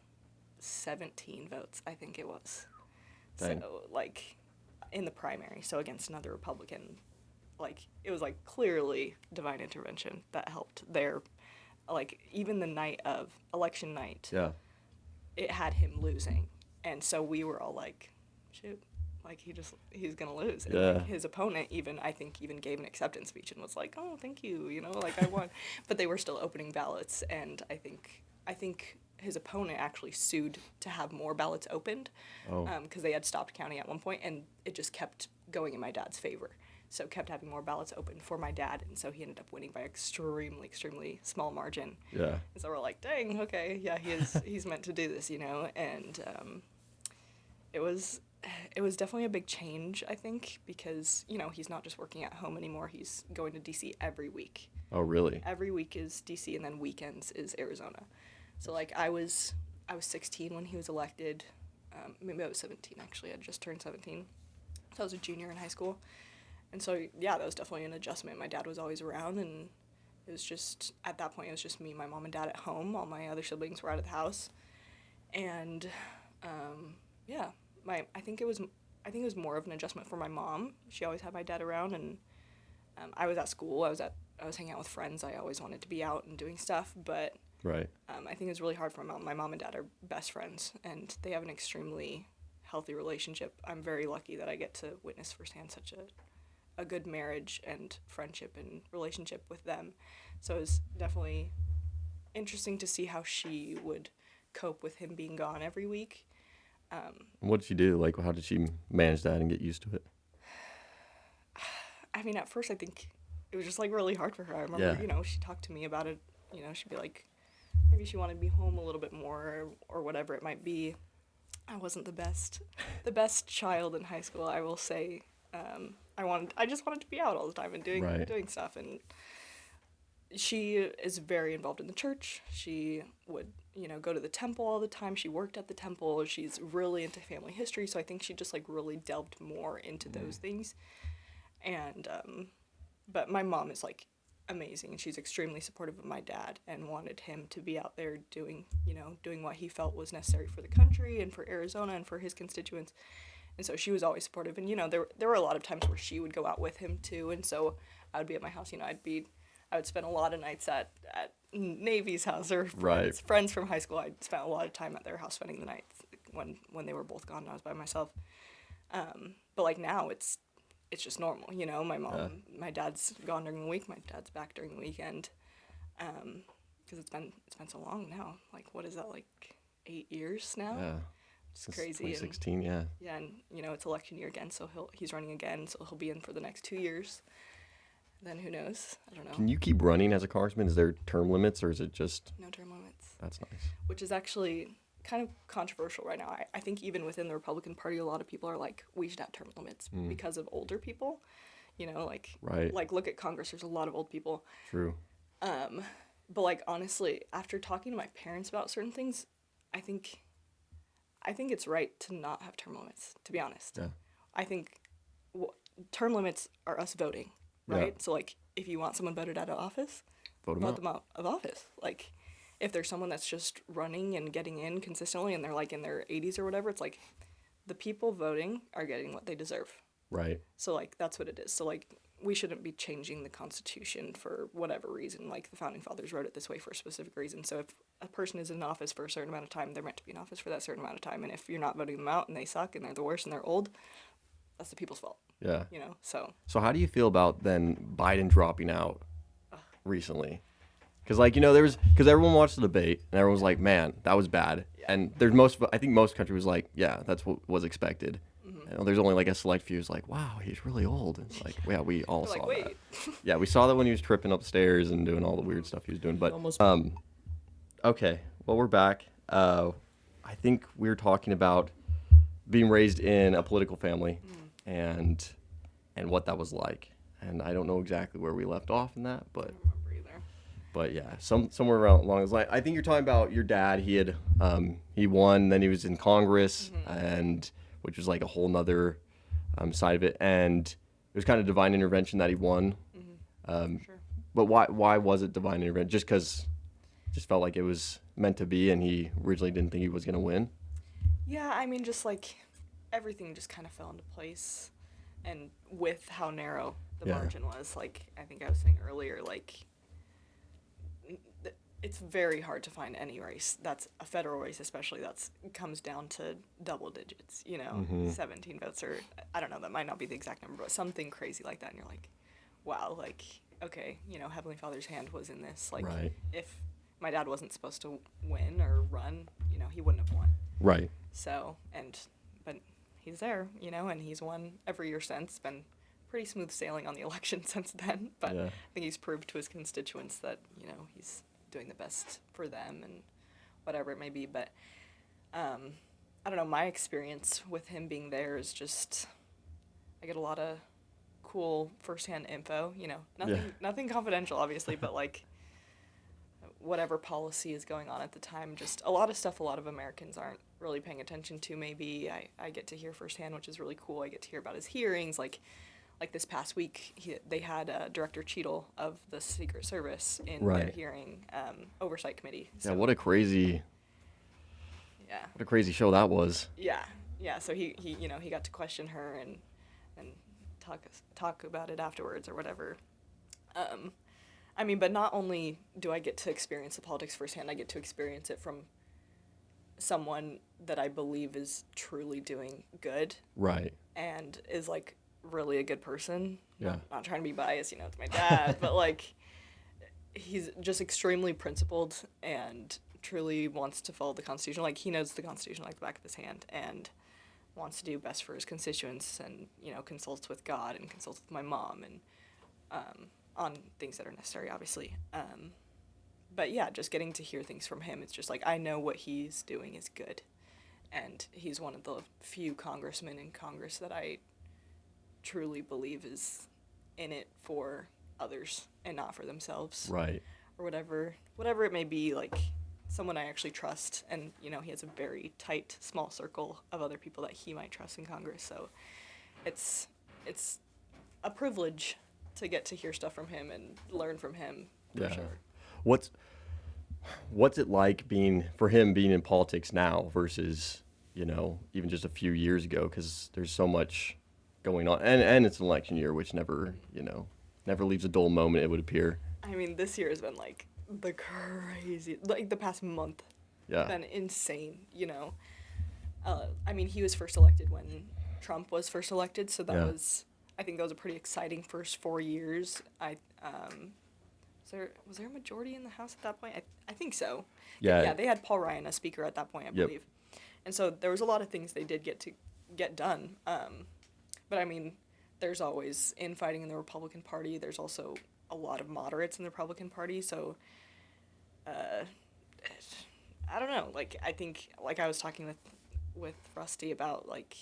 17 votes, I think it was. Dang. So, like, in the primary, so against another Republican, like, it was, like, clearly divine intervention that helped their, like, even the night of election night, Yeah. it had him losing. And so we were all like, shoot, like, he's gonna lose. And Yeah. like, his opponent I think gave an acceptance speech and was like, oh, thank you, like, I won. But they were still opening ballots, and I think his opponent actually sued to have more ballots opened, Oh. because they had stopped counting at one point, and it just kept going in my dad's favor. So kept having more ballots open for my dad, and so he ended up winning by extremely, extremely small margin. Yeah. And so we're like, dang, okay, yeah, he's meant to do this, and it was definitely a big change, I think, because, he's not just working at home anymore, he's going to DC every week. Oh, really? Every week is DC, and then weekends is Arizona. So, like, I was 16 when he was elected. Maybe I was 17, actually. I just turned 17. So I was a junior in high school. And so, yeah, that was definitely an adjustment. My dad was always around, and it was just, at that point, it was just me, my mom, and dad at home. All my other siblings were out of the house. And, yeah, I think it was more of an adjustment for my mom. She always had my dad around, and I was at school. I was hanging out with friends. I always wanted to be out and doing stuff, but Right. I think it was really hard for my mom and dad are best friends, and they have an extremely healthy relationship. I'm very lucky that I get to witness firsthand such a good marriage and friendship and relationship with them. So it was definitely interesting to see how she would cope with him being gone every week. What did she do? Like, how did she manage that and get used to it? I mean, at first I think it was just like really hard for her. I remember, Yeah. She talked to me about it. She'd be like, maybe she wanted to be home a little bit more, or whatever it might be. I wasn't the best child in high school, I will say. I just wanted to be out all the time and doing stuff. And she is very involved in the church. She would, go to the temple all the time. She worked at the temple. She's really into family history. So I think she just like really delved more into those things. And, but my mom is like amazing, and she's extremely supportive of my dad and wanted him to be out there doing what he felt was necessary for the country and for Arizona and for his constituents. And so she was always supportive. And, there were a lot of times where she would go out with him too. And so I would be at my house, I'd be I would spend a lot of nights at Navy's house or Right. friends from high school. I spent a lot of time at their house spending the nights when they were both gone and I was by myself. But like now it's just normal, you know. My dad's gone during the week. My dad's back during the weekend. Because it's been so long now. Like what is that, like 8 years now? Yeah. It's Since crazy. 2016, yeah. Yeah, and you know it's election year again, so he's running again, so he'll be in for the next 2 years. Then who knows? I don't know. Can you keep running as a congressman? Is there term limits, or is it just? No term limits. That's nice. Which is actually kind of controversial right now. I think even within the Republican Party, a lot of people are like, we should have term limits because of older people. You know, like Right. like look at Congress. There's a lot of old people. True. But like honestly, after talking to my parents about certain things, I think it's right to not have term limits. To be honest, Yeah. I think term limits are us voting, right? Yeah. So like, if you want someone voted out of office, Vote 'em vote out. them out of office. Like, if there's someone that's just running and getting in consistently, and they're like in their 80s or whatever, it's like the people voting are getting what they deserve. Right. So like that's what it is. So like we shouldn't be changing the Constitution for whatever reason. Like the founding fathers wrote it this way for a specific reason. So if a person is in office for a certain amount of time, they're meant to be in office for that certain amount of time. And if you're not voting them out and they suck and they're the worst and they're old, that's the people's fault. Yeah. You know. So So how do you feel about then Biden dropping out recently? Because like, you know, because everyone watched the debate and everyone was like, man, that was bad. Yeah. And I think most country was like, yeah, that's what was expected. You know, there's only like a select few who's like, wow, he's really old. It's like, yeah, we all they're saw like, wait. that. Yeah, we saw that when he was tripping upstairs and doing all the weird stuff he was doing. But Almost- okay, well, we're back. I think we were talking about being raised in a political family and what that was like. And I don't know exactly where we left off in that, but I don't remember either. but yeah, somewhere around along those lines. I think you're talking about your dad. He won, then he was in Congress, and which was like a whole nother side of it. And it was kind of divine intervention that he won. Sure. But why was it divine intervention? Just because, just felt like it was meant to be, and he originally didn't think he was gonna win. Yeah, I mean, just like everything just kind of fell into place, and with how narrow the Yeah. margin was, like I think I was saying earlier, like it's very hard to find any race that's a federal race, especially that's comes down to double digits. You know, 17 votes, or I don't know, that might not be the exact number, but something crazy like that, and you're like, wow, like okay, you know, Heavenly Father's hand was in this. Like, Right. if my dad wasn't supposed to win or run, you know, he wouldn't have won. Right. So, but he's there, you know, and he's won every year since. Been pretty smooth sailing on the election since then. But Yeah. I think he's proved to his constituents that, you know, he's doing the best for them and whatever it may be. But I don't know, my experience with him being there is just, I get a lot of cool firsthand info, you know, nothing confidential, obviously, but like whatever policy is going on at the time, just a lot of stuff a lot of Americans aren't really paying attention to. Maybe I get to hear firsthand, which is really cool. I get to hear about his hearings, like this past week they had Director Cheadle of the Secret Service in their Right. hearing oversight committee. Yeah. What a crazy show that was. Yeah, so he you know, he got to question her and talk about it afterwards or whatever. I mean, but not only do I get to experience the politics firsthand, I get to experience it from someone that I believe is truly doing good Right. and is like really a good person. Yeah. Not trying to be biased, you know, it's my dad, but like he's just extremely principled and truly wants to follow the Constitution. Like he knows the Constitution like the back of his hand and wants to do best for his constituents, and you know, consults with God and consults with my mom and on things that are necessary, obviously. But yeah, just getting to hear things from him, it's just like I know what he's doing is good, and he's one of the few congressmen in Congress that I truly believe is in it for others and not for themselves. Right. Or whatever it may be, like someone I actually trust, and you know, he has a very tight, small circle of other people that he might trust in Congress. So it's a privilege to get to hear stuff from him and learn from him. For Yeah. sure. What's it like being in politics now versus, you know, even just a few years ago? Because there's so much going on, and it's an election year, which never leaves a dull moment, it would appear. I mean, this year has been like the crazy, like the past month Yeah. been insane, you know. I mean, he was first elected when Trump was first elected, so that Yeah. was, I think that was a pretty exciting first 4 years. Was there a majority in the House at that point? I think so. Yeah. Yeah, they had Paul Ryan as Speaker at that point, I Yep. believe. And so there was a lot of things they did get done. But I mean, there's always infighting in the Republican Party. There's also a lot of moderates in the Republican Party. So, I don't know. Like, I think, like I was talking with Rusty about, like,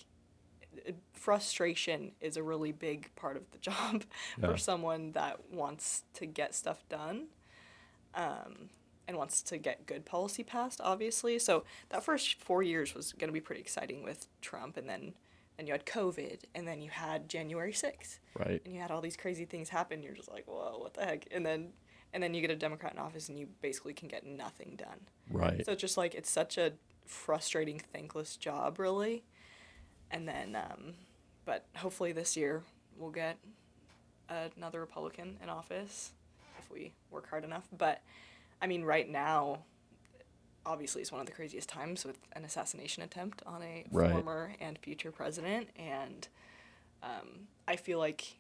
frustration is a really big part of the job Yeah. for someone that wants to get stuff done, and wants to get good policy passed, obviously. So that first 4 years was going to be pretty exciting with Trump, and then you had COVID, and then you had January 6th, Right. and you had all these crazy things happen. You're just like, whoa, what the heck? And then you get a Democrat in office, and you basically can get nothing done. Right. So it's just like, it's such a frustrating, thankless job, really. And then, but hopefully this year we'll get another Republican in office if we work hard enough. But, I mean, right now, obviously it's one of the craziest times with an assassination attempt on a Right. former and future president. And I feel like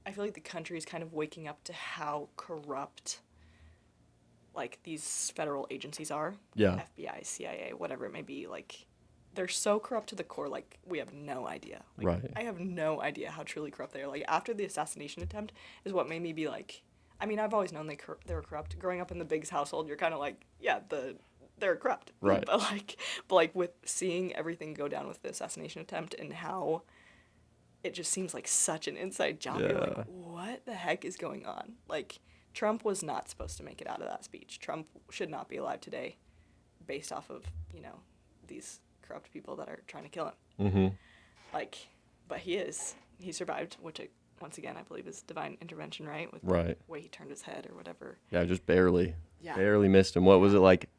the country is kind of waking up to how corrupt, like, these federal agencies are. Yeah. FBI, CIA, whatever it may be. Like, they're so corrupt to the core, like, we have no idea. Like, Right. I have no idea how truly corrupt they are. Like, after the assassination attempt is what made me be like, I mean, I've always known they were corrupt. Growing up in the Biggs household, you're kind of like, yeah, they're corrupt. Right. But like with seeing everything go down with the assassination attempt and how it just seems like such an inside job. You're Yeah. like, what the heck is going on? Like, Trump was not supposed to make it out of that speech. Trump should not be alive today based off of, you know, these corrupt people that are trying to kill him. Mm-hmm. Like, but he survived, which once again I believe is divine intervention, right? With Right. the way he turned his head or whatever. Yeah, just barely. Yeah. Barely missed him. What was it, like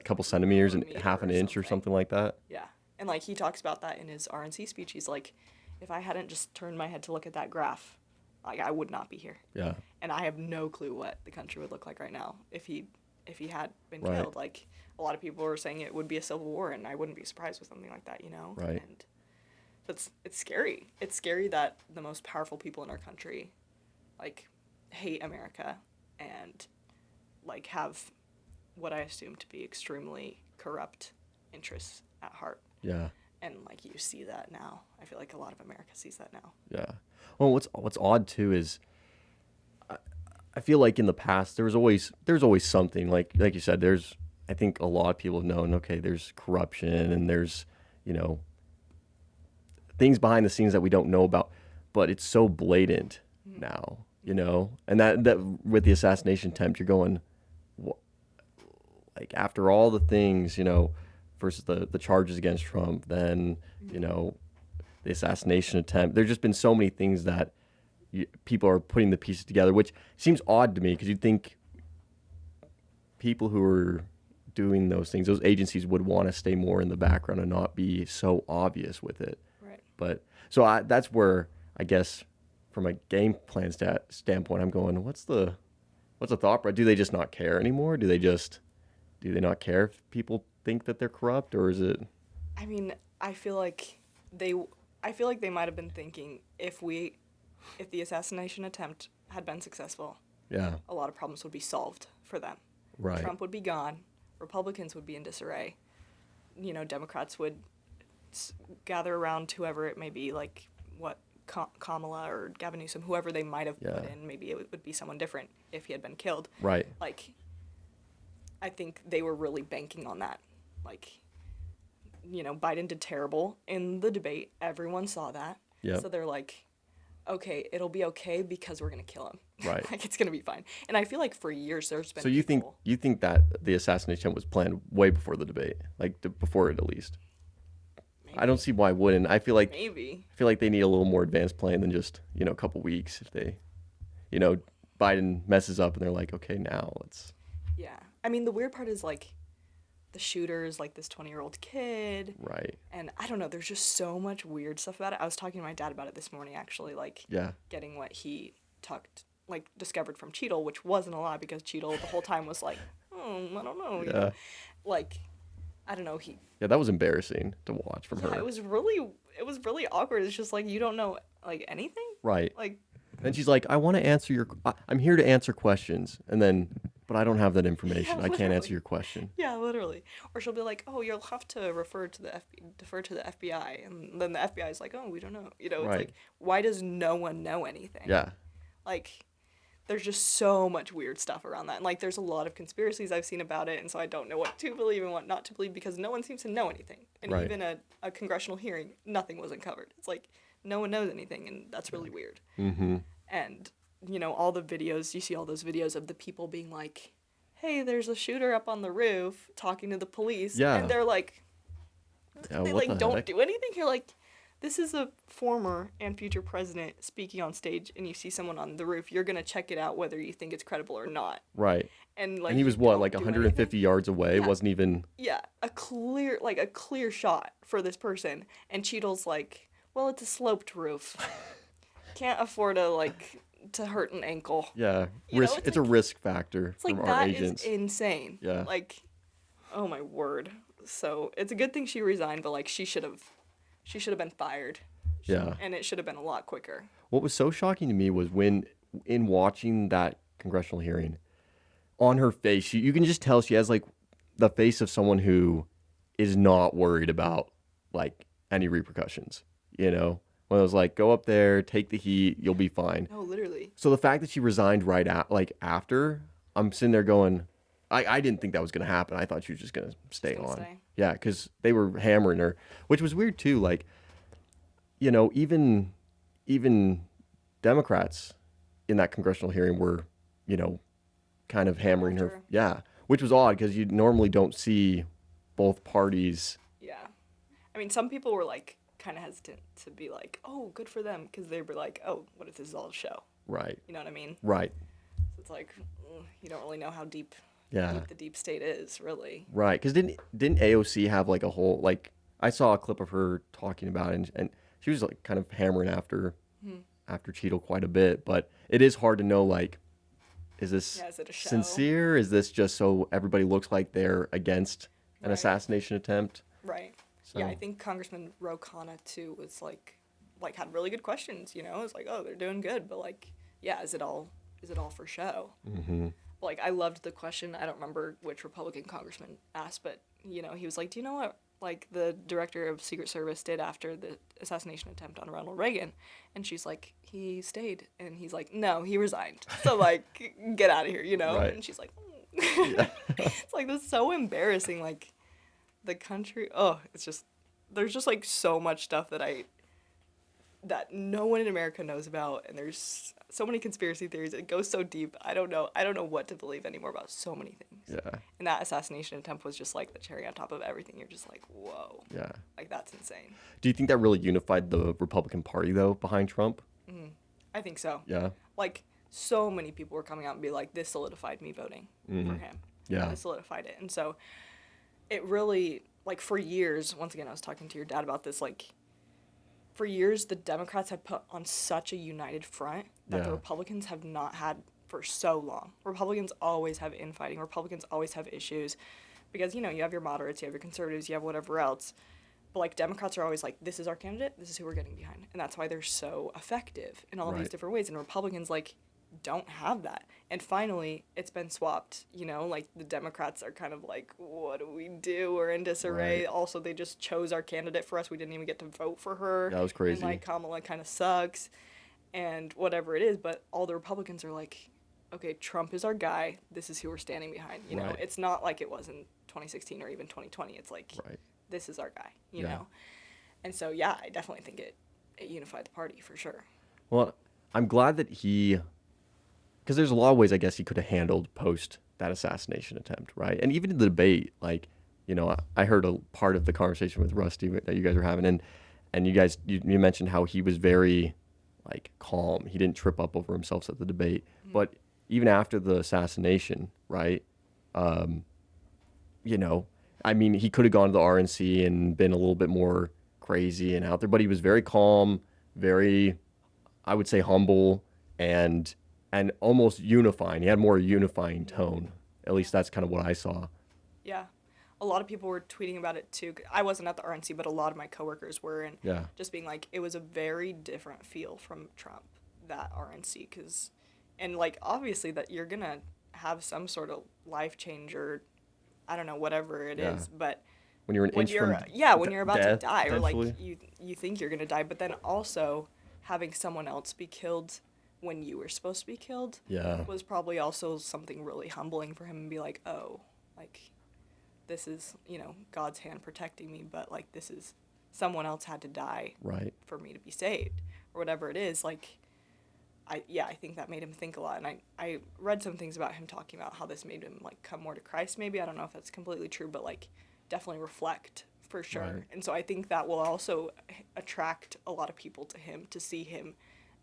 couple centimeters and Millimeter half an or inch or something. something like that? Yeah. And like he talks about that in his RNC speech. He's like, if I hadn't just turned my head to look at that graph, like, I would not be here. Yeah. And I have no clue what the country would look like right now if he had been Right. killed. Like, a lot of people were saying it would be a civil war, and I wouldn't be surprised with something like that, you know? Right. And it's scary. It's scary that the most powerful people in our country, like, hate America and, like, have what I assume to be extremely corrupt interests at heart. Yeah. And, like, you see that now. I feel like a lot of America sees that now. Yeah. Well, what's odd too is I feel like in the past there's always something like you said. There's, I think a lot of people have known, okay, there's corruption and there's, you know, things behind the scenes that we don't know about, but it's so blatant now, you know. And that with the assassination attempt, you're going, like, after all the things, you know, versus the charges against Trump, then, you know, the assassination attempt. There's just been so many things that people are putting the pieces together, which seems odd to me because you'd think people who are doing those things, those agencies would want to stay more in the background and not be so obvious with it. Right. But so that's where I guess from a game plan standpoint, I'm going, what's the thought? But do they just not care anymore? Do they not care if people think that they're corrupt, or is it? I mean, I feel like they might have been thinking if the assassination attempt had been successful, Yeah. a lot of problems would be solved for them. Right. Trump would be gone. Republicans would be in disarray. You know, Democrats would gather around whoever it may be, like what Kamala or Gavin Newsom, whoever they might have put Yeah. in. Maybe it would be someone different if he had been killed. Right. Like, I think they were really banking on that. Like, you know, Biden did terrible in the debate. Everyone saw that. Yep. So they're like, okay, it'll be okay because we're going to kill him. Right. Like, it's going to be fine. And I feel like for years there's been So you people- think that the assassination was planned way before the debate, like before it at least? I don't see why it wouldn't. I feel like Maybe. they need a little more advanced plan than just, you know, a couple weeks. If they, you know, Biden messes up and they're like, okay, now let's. Yeah. I mean, the weird part is, like, the shooter's, like, this 20-year-old kid. Right. And I don't know, there's just so much weird stuff about it. I was talking to my dad about it this morning, actually, like, Yeah. getting what he talked like discovered from Cheadle, which wasn't a lot because Cheadle the whole time was like, oh, I don't know, you Yeah. know, like, I don't know, Yeah, that was embarrassing to watch from her. it was really awkward. It's just like you don't know like anything, Right. like. And she's like, I want to answer I'm here to answer questions. And then, but I don't have that information. Yeah, I can't answer literally. your question. Yeah, literally. Or she'll be like, "Oh, you'll have to defer to the FBI," and then the FBI is like, "Oh, we don't know." You know, it's Right. like, why does no one know anything? Yeah. Like, there's just so much weird stuff around that, and like, there's a lot of conspiracies I've seen about it, and so I don't know what to believe and what not to believe because no one seems to know anything. And Right. even a congressional hearing, nothing was uncovered. It's like no one knows anything, and that's really weird. Mm-hmm. And you know, all the videos, you see all those videos of the people being like, hey, there's a shooter up on the roof talking to the police. Yeah. And they're like, Yeah, they what like the don't heck? do anything. You're like, this is a former and future president speaking on stage, and you see someone on the roof. You're gonna check it out whether you think it's credible or not. Right. And like, And he was you what, don't like do 150 anything. yards away? Yeah. Wasn't even. Yeah, a clear shot for this person. And Cheadle's like, well, it's a sloped roof. Can't afford to hurt an ankle. Yeah. You know, Risk. it's It's a like- risk factor It's like from our that is agents. insane. Yeah. Like, oh my word. So it's a good thing she resigned, but like she should have been fired. Yeah. And it should have been a lot quicker. What was so shocking to me was when, in watching that congressional hearing, on her face, you can just tell she has like the face of someone who is not worried about like any repercussions. You know, when it was like, go up there, take the heat, you'll be fine. No, literally. So the fact that she resigned right after, I'm sitting there going, I didn't think that was gonna happen. I thought she was just gonna stay gonna on. stay. Yeah, because they were hammering her, which was weird too. Like, you know, even Democrats in that congressional hearing were, you know, kind of hammering her. After. Yeah, which was odd because you normally don't see both parties. Yeah. I mean, some people were like kind of hesitant to be like, oh, good for them, because they were like, oh, what if this is all a show? Right. You know what I mean? Right. So it's like, you don't really know how deep Yeah. the deep state is, really. Right. Because didn't AOC have like a whole like I saw a clip of her talking about it and she was like kind of hammering after Cheadle quite a bit, but it is hard to know like is this Yeah, is it a show? sincere? Is this just so everybody looks like they're against an Right. assassination attempt? Right. So Yeah, I think Congressman Ro Khanna too was like had really good questions. You know, it's like, oh, they're doing good, but like, yeah, is it all for show? Mm-hmm. Like, I loved the question. I don't remember which Republican congressman asked, but you know, he was like, do you know what like the director of Secret Service did after the assassination attempt on Ronald Reagan? And she's like, he stayed, and he's like, no, he resigned. So like, get out of here, you know? Right. And she's like, it's like, this is so embarrassing. Like, the country, oh, it's just, there's just like so much stuff that no one in America knows about, and there's so many conspiracy theories. It goes so deep. I don't know what to believe anymore about so many things. Yeah. And that assassination attempt was just like the cherry on top of everything. You're just like, whoa, Yeah. like that's insane. Do you think that really unified the Republican Party though behind Trump? I think so. Yeah. Like, so many people were coming out and be like, this solidified me voting for him. Yeah. This solidified it. And so it really, like, for years, once again, I was talking to your dad about this, like, for years, the Democrats have put on such a united front that the Yeah. Republicans have not had for so long. Republicans always have infighting. Republicans always have issues because, you know, you have your moderates, you have your conservatives, you have whatever else. But, like, Democrats are always like, this is our candidate, this is who we're getting behind. And that's why they're so effective in all of these Right. different ways. And Republicans, like, don't have that. And finally, it's been swapped, you know, like, the Democrats are kind of like, what do we do? We're in disarray. Right. Also, they just chose our candidate for us. We didn't even get to vote for her. Yeah, that was crazy. And, like, Kamala kind of sucks and whatever it is. But all the Republicans are like, okay, Trump is our guy. This is who we're standing behind. You know, Right. it's not like it was in 2016 or even 2020. It's like, Right. this is our guy, you Yeah. know? And so, yeah, I definitely think it unified the party for sure. Well, I'm glad that because there's a lot of ways I guess he could have handled post that assassination attempt, right? And even in the debate, like, you know, I heard a part of the conversation with Rusty that you guys were having, and you mentioned how he was very, like, calm. He didn't trip up over himself at the debate. But even after the assassination, right? You know, I mean, he could have gone to the RNC and been a little bit more crazy and out there, but he was very calm, very, I would say, humble, and and almost unifying. He had more unifying tone. At least that's kind of what I saw. Yeah. A lot of people were tweeting about it too. I wasn't at the RNC, but a lot of my coworkers were, and Yeah. just being like, it was a very different feel from Trump, that RNC, and like obviously that you're gonna have some sort of life change, or I don't know, whatever it Yeah. is, but When you're an when inch you're from when you're about death, to die, or like potentially. you think you're gonna die, but then also having someone else be killed when you were supposed to be killed Yeah. was probably also something really humbling for him, and be like, oh, like this is, God's hand protecting me, but like this is, someone else had to die Right. for me to be saved, or whatever it is. Like I think that made him think a lot, and I read some things about him talking about how this made him like come more to Christ. Maybe, I don't know if that's completely true, but like definitely reflect for sure. Right. And so I think that will also attract a lot of people to him, to see him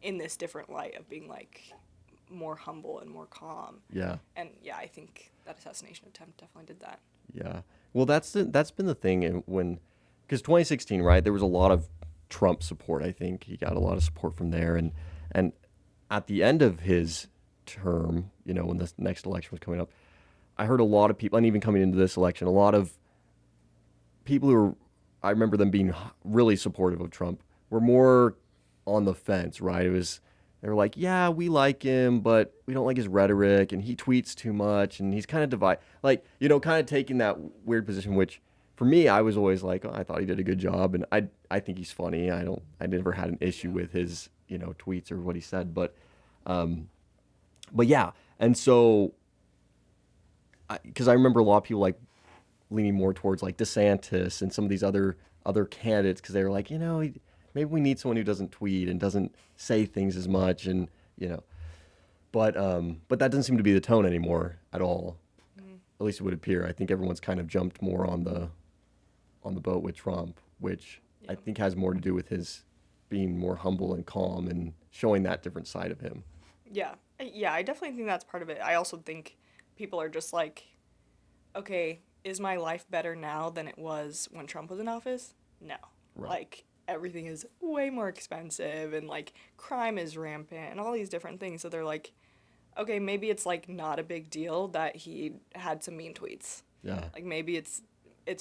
in this different light of being like more humble and more calm. Yeah. And yeah, I think that assassination attempt definitely did that. Yeah. Well, that's been the thing because 2016, right? There was a lot of Trump support. I think he got a lot of support from there, and at the end of his term, when the next election was coming up, I heard a lot of people, and even coming into this election, a lot of people who were, I remember them being really supportive of Trump, were more on the fence, right? They were like, yeah, we like him, but we don't like his rhetoric, and he tweets too much, and he's kind of like, kind of taking that weird position, which for me, I was always like, oh, I thought he did a good job, and I think he's funny. I never had an issue with his, tweets or what he said, but yeah, and so, because I remember a lot of people like leaning more towards like DeSantis and some of these other candidates, because they were like, maybe we need someone who doesn't tweet and doesn't say things as much, and but that doesn't seem to be the tone anymore at all. At least it would appear. I think everyone's kind of jumped more on the boat with Trump, which I think has more to do with his being more humble and calm and showing that different side of him. Yeah. Yeah, I definitely think that's part of it. I also think people are just like, okay, is my life better now than it was when Trump was in office? No. Right. Like, everything is way more expensive, and like crime is rampant and all these different things. So they're like, okay, maybe it's like not a big deal that he had some mean tweets. Yeah. Like maybe it's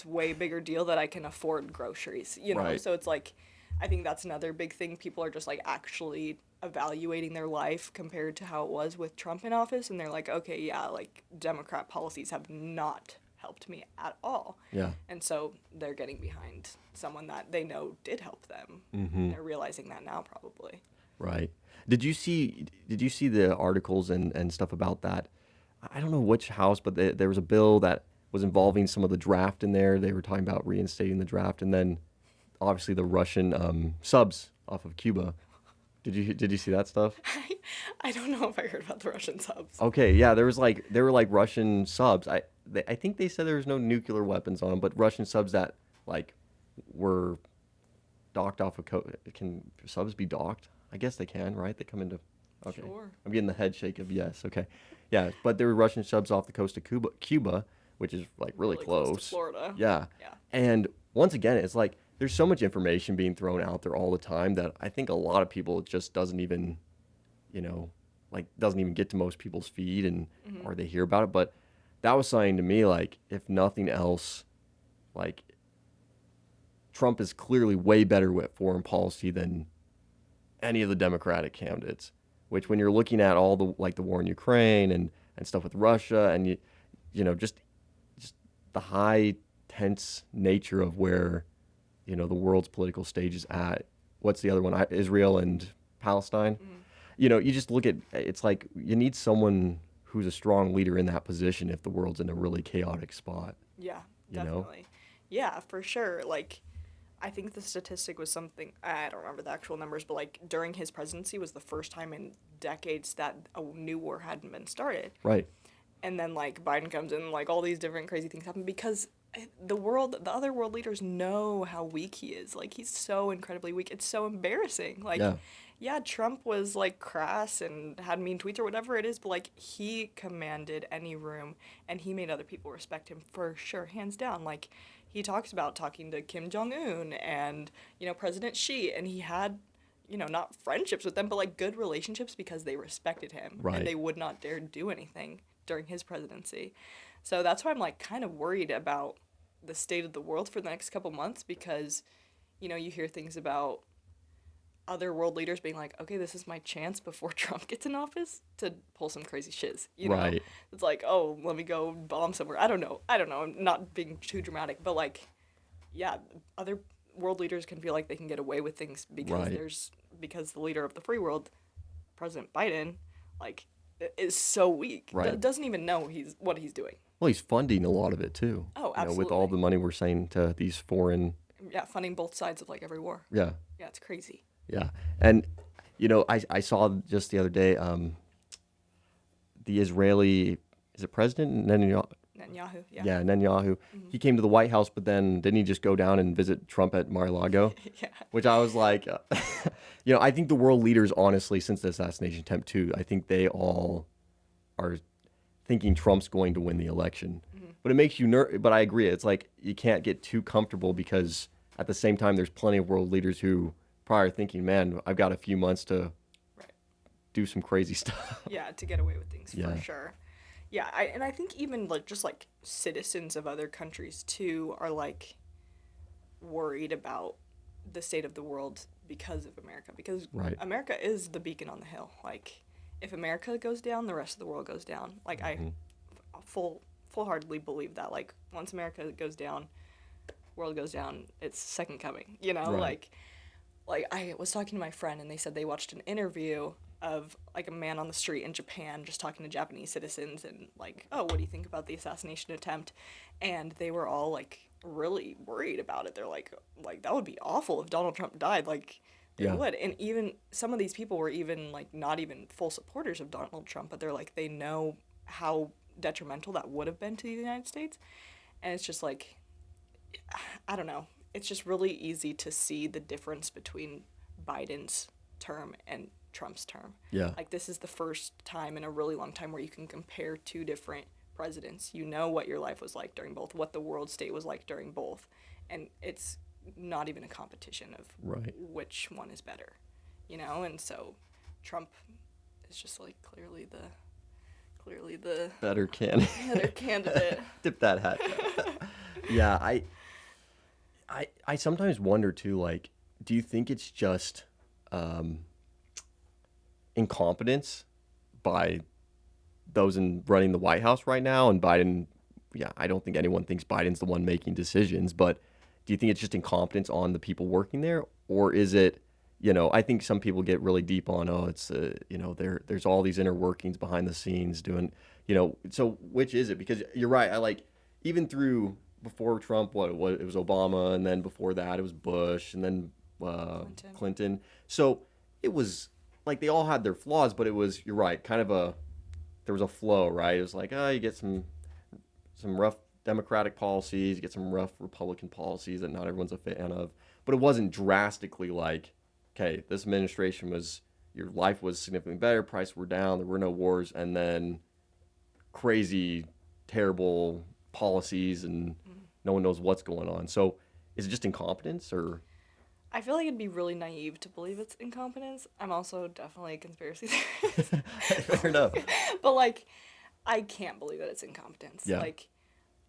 way bigger deal that I can afford groceries, Right. So it's like, I think that's another big thing. People are just like actually evaluating their life compared to how it was with Trump in office, and they're like, okay, yeah, like Democrat policies have not helped me at all. Yeah. And so they're getting behind someone that they know did help them. Mm-hmm. They're realizing that now, probably. Right. Did you see the articles and stuff about that? I don't know which house, but there was a bill that was involving some of the draft in there. They were talking about reinstating the draft, and then obviously the Russian subs off of Cuba. Did you see that stuff? I don't know if I heard about the Russian subs. Okay, yeah, there were like Russian subs. I think they said there was no nuclear weapons on them, but Russian subs that like were docked off of can subs be docked? I guess they can, right? They come into. Okay. Sure. I'm getting the head shake of yes. Okay. Yeah, but there were Russian subs off the coast of Cuba, which is like really close. To Florida. Yeah. Yeah. And once again, it's like there's so much information being thrown out there all the time that I think a lot of people just doesn't even get to most people's feed and or they hear about it. But that was something to me, like, if nothing else, like Trump is clearly way better with foreign policy than any of the Democratic candidates. Which, when you're looking at all the the war in Ukraine and stuff with Russia, and just the high tense nature of where the world's political stage is at. What's the other one? Israel and Palestine. You just look at, it's like you need someone who's a strong leader in that position if the world's in a really chaotic spot. Yeah, You know? definitely. Yeah, for sure. Like, I think the statistic was something, I don't remember the actual numbers, but like during his presidency was the first time in decades that a new war hadn't been started. Right. And then like Biden comes in, like all these different crazy things happen because the other world leaders know how weak he is. Like, he's so incredibly weak. It's so embarrassing. Like, yeah, Trump was like crass and had mean tweets or whatever it is, but like he commanded any room and he made other people respect him for sure, hands down. Like, he talks about talking to Kim Jong-un and, President Xi, and he had not friendships with them, but like good relationships because they respected him Right. and they would not dare do anything during his presidency. So that's why I'm like kind of worried about the state of the world for the next couple months because, you hear things about other world leaders being like, okay, this is my chance before Trump gets in office to pull some crazy shiz. Right. It's like, oh, let me go bomb somewhere. I don't know. I'm not being too dramatic, but like, yeah, other world leaders can feel like they can get away with things because Right. because the leader of the free world, President Biden, like is so weak. Right. Doesn't even know what he's doing. Well, he's funding a lot of it too. Oh, With all absolutely. the money we're saying to these foreign. Yeah, funding both sides of like every war. Yeah. Yeah, it's crazy. Yeah. And, I saw just the other day, the Israeli, is it President Netanyahu? Netanyahu, yeah. Yeah, Netanyahu. He came to the White House, but then didn't he just go down and visit Trump at Mar-a-Lago? Yeah. Which I was like, I think the world leaders, honestly, since the assassination attempt too, I think they all are thinking Trump's going to win the election. But it makes you but I agree. It's like you can't get too comfortable because at the same time, there's plenty of world leaders who probably are thinking, man, I've got a few months to Right. do some crazy stuff. Yeah, to get away with things Yeah. for sure. Yeah, I think even like just like citizens of other countries too are like worried about the state of the world because of America because Right. America is the beacon on the hill. Like if America goes down, the rest of the world goes down. Like I full-heartedly believe that like once America goes down, world goes down, it's second coming, Right. like I was talking to my friend and they said they watched an interview of like a man on the street in Japan just talking to Japanese citizens and like, oh, what do you think about the assassination attempt? And they were all like really worried about it. They're like that would be awful if Donald Trump died. Like they Yeah. would. And even some of these people were even like not even full supporters of Donald Trump, but they're like they know how detrimental that would have been to the United States. And it's just like I don't know. It's just really easy to see the difference between Biden's term and Trump's term. Yeah. Like this is the first time in a really long time where you can compare two different presidents. You know what your life was like during both, what the world state was like during both, and it's not even a competition of Right. which one is better, And so Trump is just like clearly the Better can. better candidate. Dip that hat. Yeah, I sometimes wonder too, like, do you think it's just incompetence by those in running the White House right now? And Biden, yeah, I don't think anyone thinks Biden's the one making decisions, but do you think it's just incompetence on the people working there? Or is it, I think some people get really deep on, it's, there's all these inner workings behind the scenes doing, so which is it? Because you're right. I like, even through before Trump, what it was Obama, and then before that it was Bush, and then Clinton. So it was like they all had their flaws, but it was, you're right, kind of there was a flow, right? It was like, you get some rough Democratic policies, you get some rough Republican policies that not everyone's a fan of, but it wasn't drastically like, okay, this administration your life was significantly better, prices were down, there were no wars, and then crazy, terrible policies, and no one knows what's going on. So is it just incompetence, or? I feel like it'd be really naive to believe it's incompetence. I'm also definitely a conspiracy theorist. Fair enough. But, like, I can't believe that it's incompetence. Yeah. Like,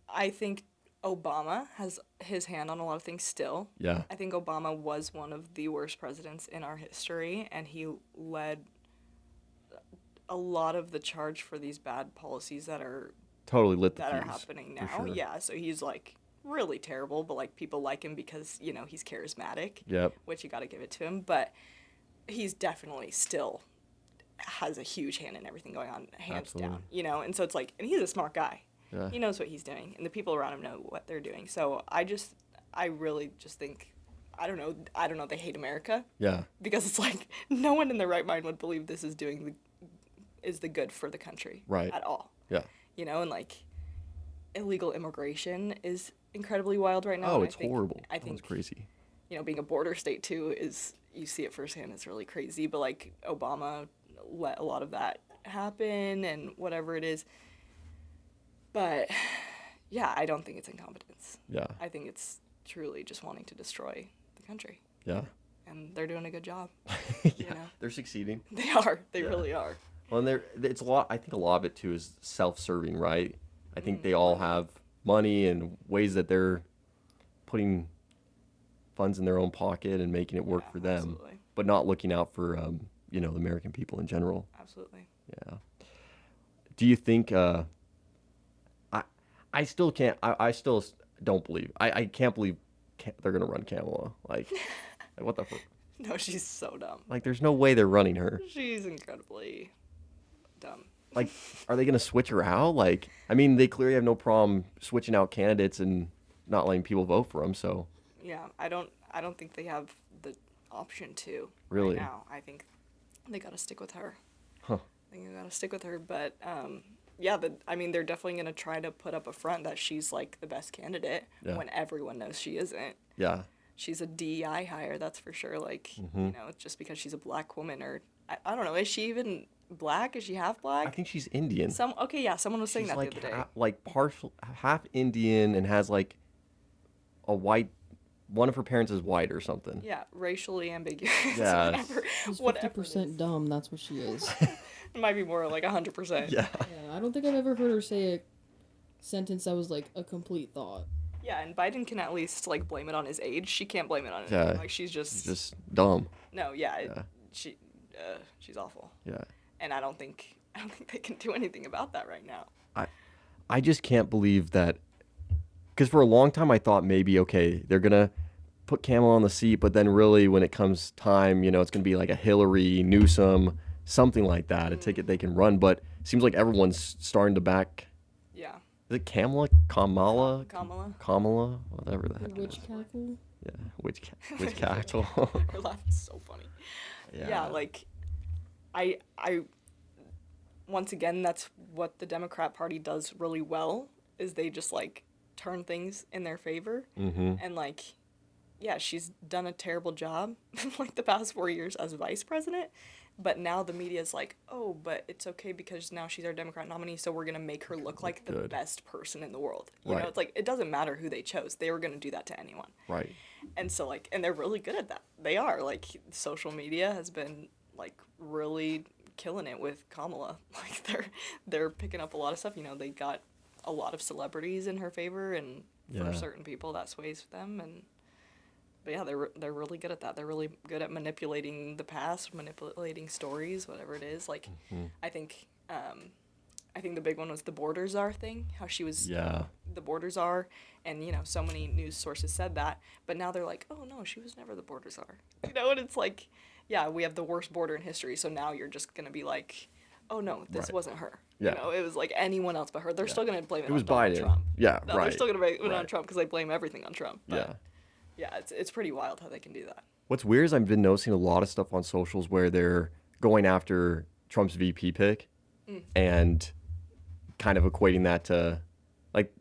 I think Obama has his hand on a lot of things still. Yeah. I think Obama was one of the worst presidents in our history, and he led a lot of the charge for these bad policies that are Totally lit the that are fuse, happening for now. sure. Yeah, so he's like really terrible, but like people like him because, he's charismatic. Yep. Which you got to give it to him, but he's definitely still has a huge hand in everything going on, hands down, Absolutely. And so it's like, and he's a smart guy. Yeah. He knows what he's doing, and the people around him know what they're doing. So I really just think, I don't know, they hate America. Yeah. Because it's like, no one in their right mind would believe this is is the good for the country. Right. At all. Yeah. And like, illegal immigration is incredibly wild right now. Oh, and it's horrible. I That think was crazy. being a border state too you see it firsthand. It's really crazy. But like Obama let a lot of that happen and whatever it is. But yeah, I don't think it's incompetence. Yeah. I think it's truly just wanting to destroy the country. Yeah. and they're doing a good job. Yeah, You know, they're succeeding. they are. They Yeah. really are. Well, and it's a lot. I think a lot of it too is self-serving, right? I think they all have money and ways that they're putting funds in their own pocket and making it work Yeah, for them, absolutely. but not looking out for the American people in general. Absolutely. Yeah. Do you think? I still can't. I still don't believe. I can't believe they're gonna run Kamala. Like what the fuck? No, she's so dumb. Like, there's no way they're running her. She's incredibly dumb. Like, are they gonna switch her out? Like, I mean, they clearly have no problem switching out candidates and not letting people vote for them. So Yeah, I don't think they have the option to Really? right now. I think they got to stick with her. Huh. I think they got to stick with her, but yeah, I mean, they're definitely going to try to put up a front that she's like the best candidate Yeah. when everyone knows she isn't. yeah, She's a DEI hire, that's for sure. Like, Mm-hmm. you know, just because she's a black woman, or I don't know, is she even black? Is she half black? I think she's Indian. Okay, yeah, someone was saying She's that like the other day. like partial, half Indian, and has like a white. One of her parents is white or something. Yeah, racially ambiguous. Yeah. whatever. She's Whatever. 50% dumb, that's what she is. It might be more like 100%. Yeah. Yeah, I don't think I've ever heard her say a sentence that was like a complete thought. Yeah, and Biden can at least like blame it on his age. She can't blame it on anything. Yeah. Like she's just Just dumb. no, yeah, Yeah. she's awful, Yeah. and I don't think they can do anything about that right now. I just can't believe that, because for a long time I thought maybe, okay, they're gonna put Kamala on the seat, but then really when it comes time, it's gonna be like a Hillary, Newsom, something like that, a ticket they can run. But it seems like everyone's starting to back. Yeah, Is it Kamala? Kamala? Kamala, Whatever the Her heck. it witch is. cackle. Yeah, which cackle. her laugh is so funny. Yeah, like I once again, that's what the Democrat Party does really well, is they just like turn things in their favor. Mm-hmm. And like, yeah, she's done a terrible job like the past 4 years as vice president, but now the media is like, oh, but it's okay because now she's our Democrat nominee, so we're gonna make her look like the Good. best person in the world. You Right. know, it's like it doesn't matter who they chose; they were gonna do that to anyone. Right. And so like, and they're really good at that. They are like, social media has been like really killing it with Kamala. Like they're picking up a lot of stuff. You know, they got a lot of celebrities in her favor, and Yeah. for certain people that sways them. And but yeah, they're really good at that. They're really good at manipulating the past, manipulating stories, whatever it is. Like I think the big one was the border czar thing. How she was Yeah. the border czar, and you know, so many news sources said that, but now they're like, oh no, she was never the border czar. You know, and it's like, yeah, we have the worst border in history, so now you're just gonna be like, oh no, this Right. wasn't her. Yeah. You know, it was like anyone else but her. They're still gonna blame it, It was on Donald Biden. Trump. Yeah. No, right. they're still gonna blame it on Right. Trump because they blame everything on Trump. But Yeah. yeah, it's pretty wild how they can do that. What's weird is I've been noticing a lot of stuff on socials where they're going after Trump's VP pick and kind of equating that to, like,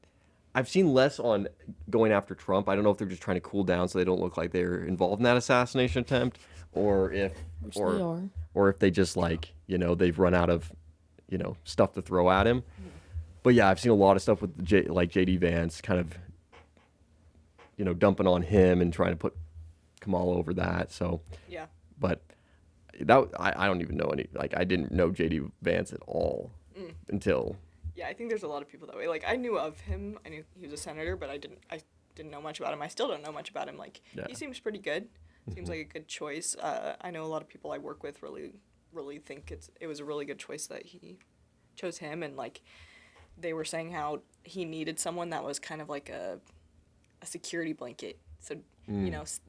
I've seen less on going after Trump. I don't know if they're just trying to cool down so they don't look like they're involved in that assassination attempt, or if Which they are. or if they just like, they've run out of, stuff to throw at him. But yeah, I've seen a lot of stuff with like JD Vance kind of, dumping on him and trying to put Kamala over that. So, Yeah. but I don't even know any, like, I didn't know JD Vance at all until, Yeah, I think there's a lot of people that way. Like I knew of him. I knew he was a senator, but I didn't know much about him. I still don't know much about him. Like Yeah. he seems pretty good. Seems like a good choice. I know a lot of people I work with really think it was a really good choice that he chose him, and like they were saying how he needed someone that was kind of like a security blanket. So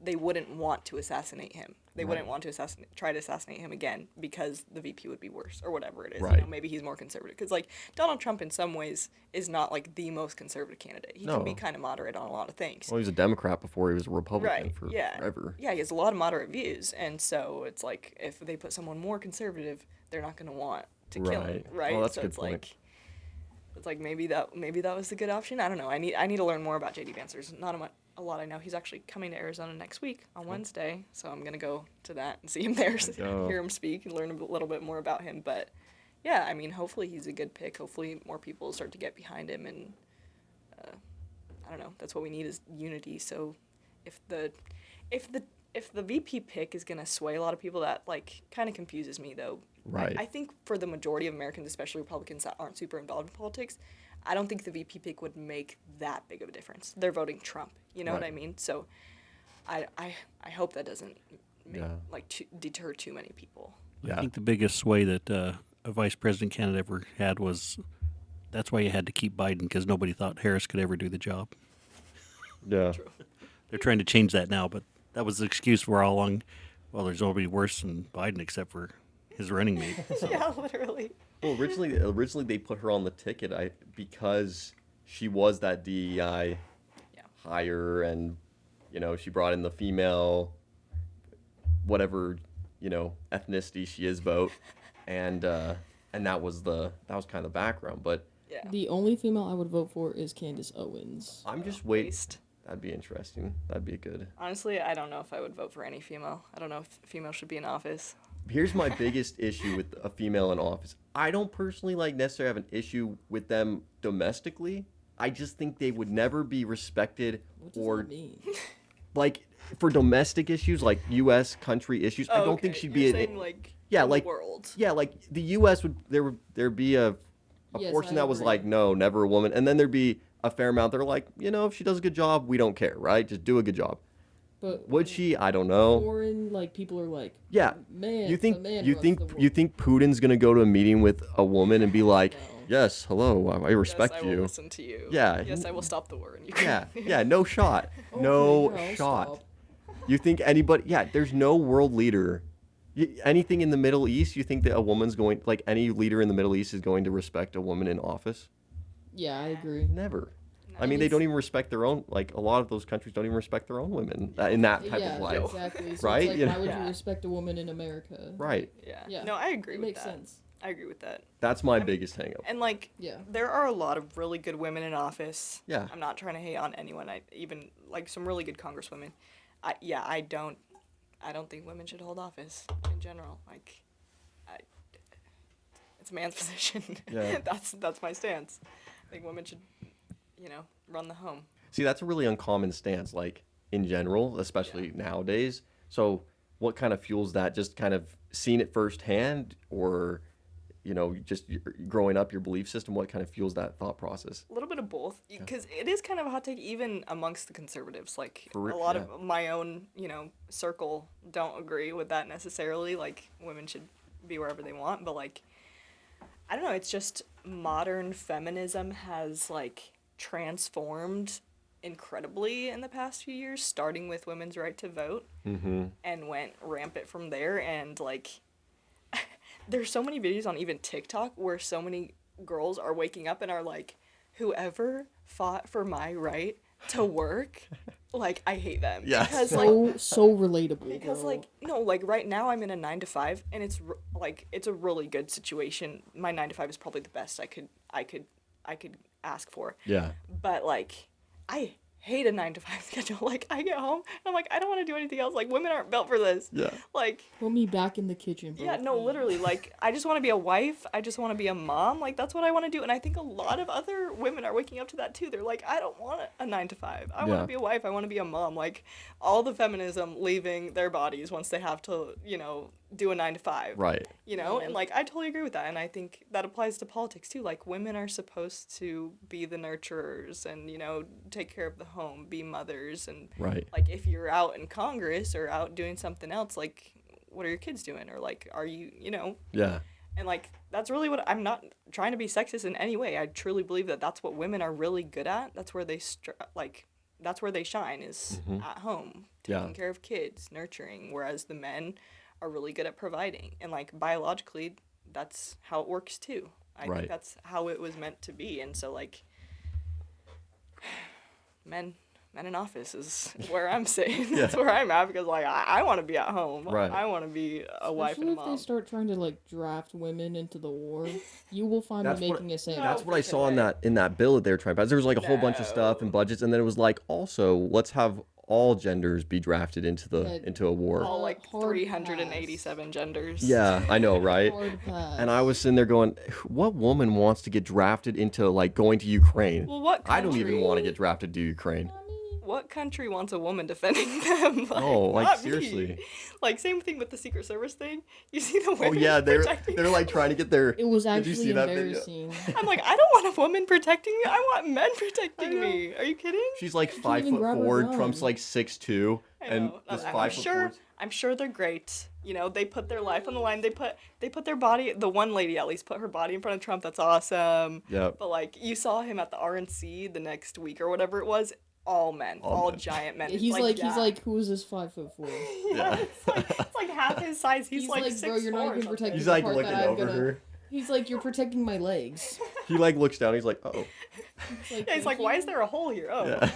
they wouldn't want to assassinate him. They wouldn't want to try to assassinate him again because the VP would be worse or whatever it is. Right. Maybe he's more conservative because like Donald Trump in some ways is not like the most conservative candidate. He can be No. kind of moderate on a lot of things. well, he was a Democrat before he was a Republican Right. for Yeah. forever. Yeah, he has a lot of moderate views, and so it's like if they put someone more conservative, they're not going to want to kill him, Right. right? Oh, that's a so good it's point. like it's like maybe that was a good option. I don't know. I need to learn more about JD Vance. There's not a lot I know. He's actually coming to Arizona next week on Wednesday, so I'm gonna go to that and see him there, go. hear him speak, and learn a little bit more about him. But yeah, I mean, hopefully he's a good pick. Hopefully more people will start to get behind him, and I don't know. That's what we need is unity. So if the if the VP pick is gonna sway a lot of people, that like kind of confuses me though. Right. I think for the majority of Americans, especially Republicans that aren't super involved in politics, I don't think the VP pick would make that big of a difference. They're voting Trump. You know what Right. I mean? So, I hope that doesn't make, Yeah. like deter too many people. Yeah. I think the biggest sway that a vice president candidate ever had was that's why you had to keep Biden because nobody thought Harris could ever do the job. Yeah. True. They're trying to change that now, but that was the excuse for all along. Well, there's nobody worse than Biden except for his running mate. So. Yeah, literally. Well, originally they put her on the ticket because she was that DEI Yeah. hire, and she brought in the female, whatever ethnicity she is vote, and that was kind of the background. But Yeah. The only female I would vote for is Candace Owens. I'm just waiting. Waste. That'd be interesting. That'd be good. Honestly, I don't know if I would vote for any female. I don't know if female should be in office. Here's my biggest issue with a female in office. I don't personally necessarily have an issue with them domestically. I just think they would never be respected What does or that mean? like for domestic issues, like U.S. country issues. I don't think she'd be You're an saying, like, yeah, in like the world. yeah, like the U.S. there'd be a Yes, portion I that was agree. like no, never a woman, and then there'd be a fair amount that are like if she does a good job, we don't care, right? Just do a good job. But Would she? I don't know. foreign, like, people are like, Yeah. man, You think the man you runs think the world. you think Putin's gonna go to a meeting with a woman and be like, No. yes, hello, I respect Yes, I will you. listen to you. Yeah. Yes, I will stop the war in Ukraine. Yeah, yeah, no shot, Okay, no yeah, I'll shot. stop. You think anybody? Yeah, there's no world leader. Anything in the Middle East? You think that a woman's going, like any leader in the Middle East is going to respect a woman in office? Yeah, I agree. Never. I mean, they don't even respect their own. Like a lot of those countries don't even respect their own women in that type Yeah, of life. exactly. So Right? It's like, You why know? would Yeah. you respect a woman in America? Right. Yeah. Yeah. No, I agree It with makes that. sense. I agree with that. That's my biggest hang up. And like, Yeah. there are a lot of really good women in office. Yeah. I'm not trying to hate on anyone. I even like some really good congresswomen. I don't think women should hold office in general. Like, it's a man's position. Yeah. That's my stance. I think women should, run the home. See, that's a really uncommon stance, like in general, especially nowadays. So, what kind of fuels that? Just kind of seeing it firsthand, or just growing up, your belief system. What kind of fuels that thought process? A little bit of both, because it is kind of a hot take even amongst the conservatives. Like For a lot of my own, circle don't agree with that necessarily. Like women should be wherever they want, but like, I don't know. It's just modern feminism has like transformed incredibly in the past few years, starting with women's right to vote, and went rampant from there. And like, there's so many videos on even TikTok where so many girls are waking up and are like, whoever fought for my right to work, like, I hate them. Yes. Because, like, So relatable. because, bro. like, no, like, right now I'm in a 9-to-5, and it's, like, it's a really good situation. My 9-to-5 is probably the best I could ask for. Yeah. But, like, I hate a 9-to-5 schedule. Like, I get home, and I'm like, I don't want to do anything else. Like, women aren't built for this. Yeah. Like, Put me back in the kitchen, bro. yeah, no, please. literally, like, I just want to be a wife. I just want to be a mom. Like, that's what I want to do. And I think a lot of other women are waking up to that, too. They're like, I don't want a 9-to-5. I want Yeah. to be a wife. I want to be a mom. Like, all the feminism leaving their bodies once they have to, do a 9-to-5. Right. And, like, I totally agree with that. And I think that applies to politics, too. Like, women are supposed to be the nurturers and, take care of the home, be mothers. And, Right. like, if you're out in Congress or out doing something else, like, what are your kids doing? Or, like, are you, Yeah. And, like, that's really what I'm not trying to be sexist in any way. I truly believe that that's what women are really good at. That's where they, that's where they shine is at home, taking Yeah. care of kids, nurturing, whereas the men are really good at providing. And, like, biologically, that's how it works, too. I Right. think that's how it was meant to be. And so, like, men in office is where I'm sitting. That's where I'm at because, like, I want to be at home. Right. I want to be a wife and Especially a if mom. they start trying to like draft women into the war, you will find me That's what- making a stand. That's No, what I freaking saw in way. that bill that they were trying to pass. There was like a whole bunch of stuff and budgets, and then it was like also let's have all genders be drafted into a war. All, like, hard 387 genders. Yeah, I know, right? Hard pass. And I was sitting there going, what woman wants to get drafted into like going to Ukraine? Well, what I don't even country- want to get drafted to Ukraine. I mean, what country wants a woman defending them? Oh, like, not me. seriously. Like, same thing with the Secret Service thing. You see the women Oh yeah, protecting. they're like trying to get their. It was Did you actually see that video? embarrassing. I'm like, I don't want a woman protecting me. I want men protecting know. me. Are you kidding? She's like can't 5 even grab her 4. gun. Trump's like 6'2", I and know. this I'm 5 sure. 4. I'm sure they're great. You know, they put their life on the line. They put their body. The one lady at least put her body in front of Trump. That's awesome. Yep. But like, you saw him at the RNC the next week or whatever it was. All men, all men. giant men. Yeah, It's he's yeah. like, who is this 5'4"? Yeah, it's like half his size. He's like bro, you're 6'4" not or even something. protecting He's the like part looking that I'm over gonna. her. He's like, you're protecting my legs. He like looks down. He's like, oh. It's like, Yeah, he's like, why is there a hole here? Oh, Yeah.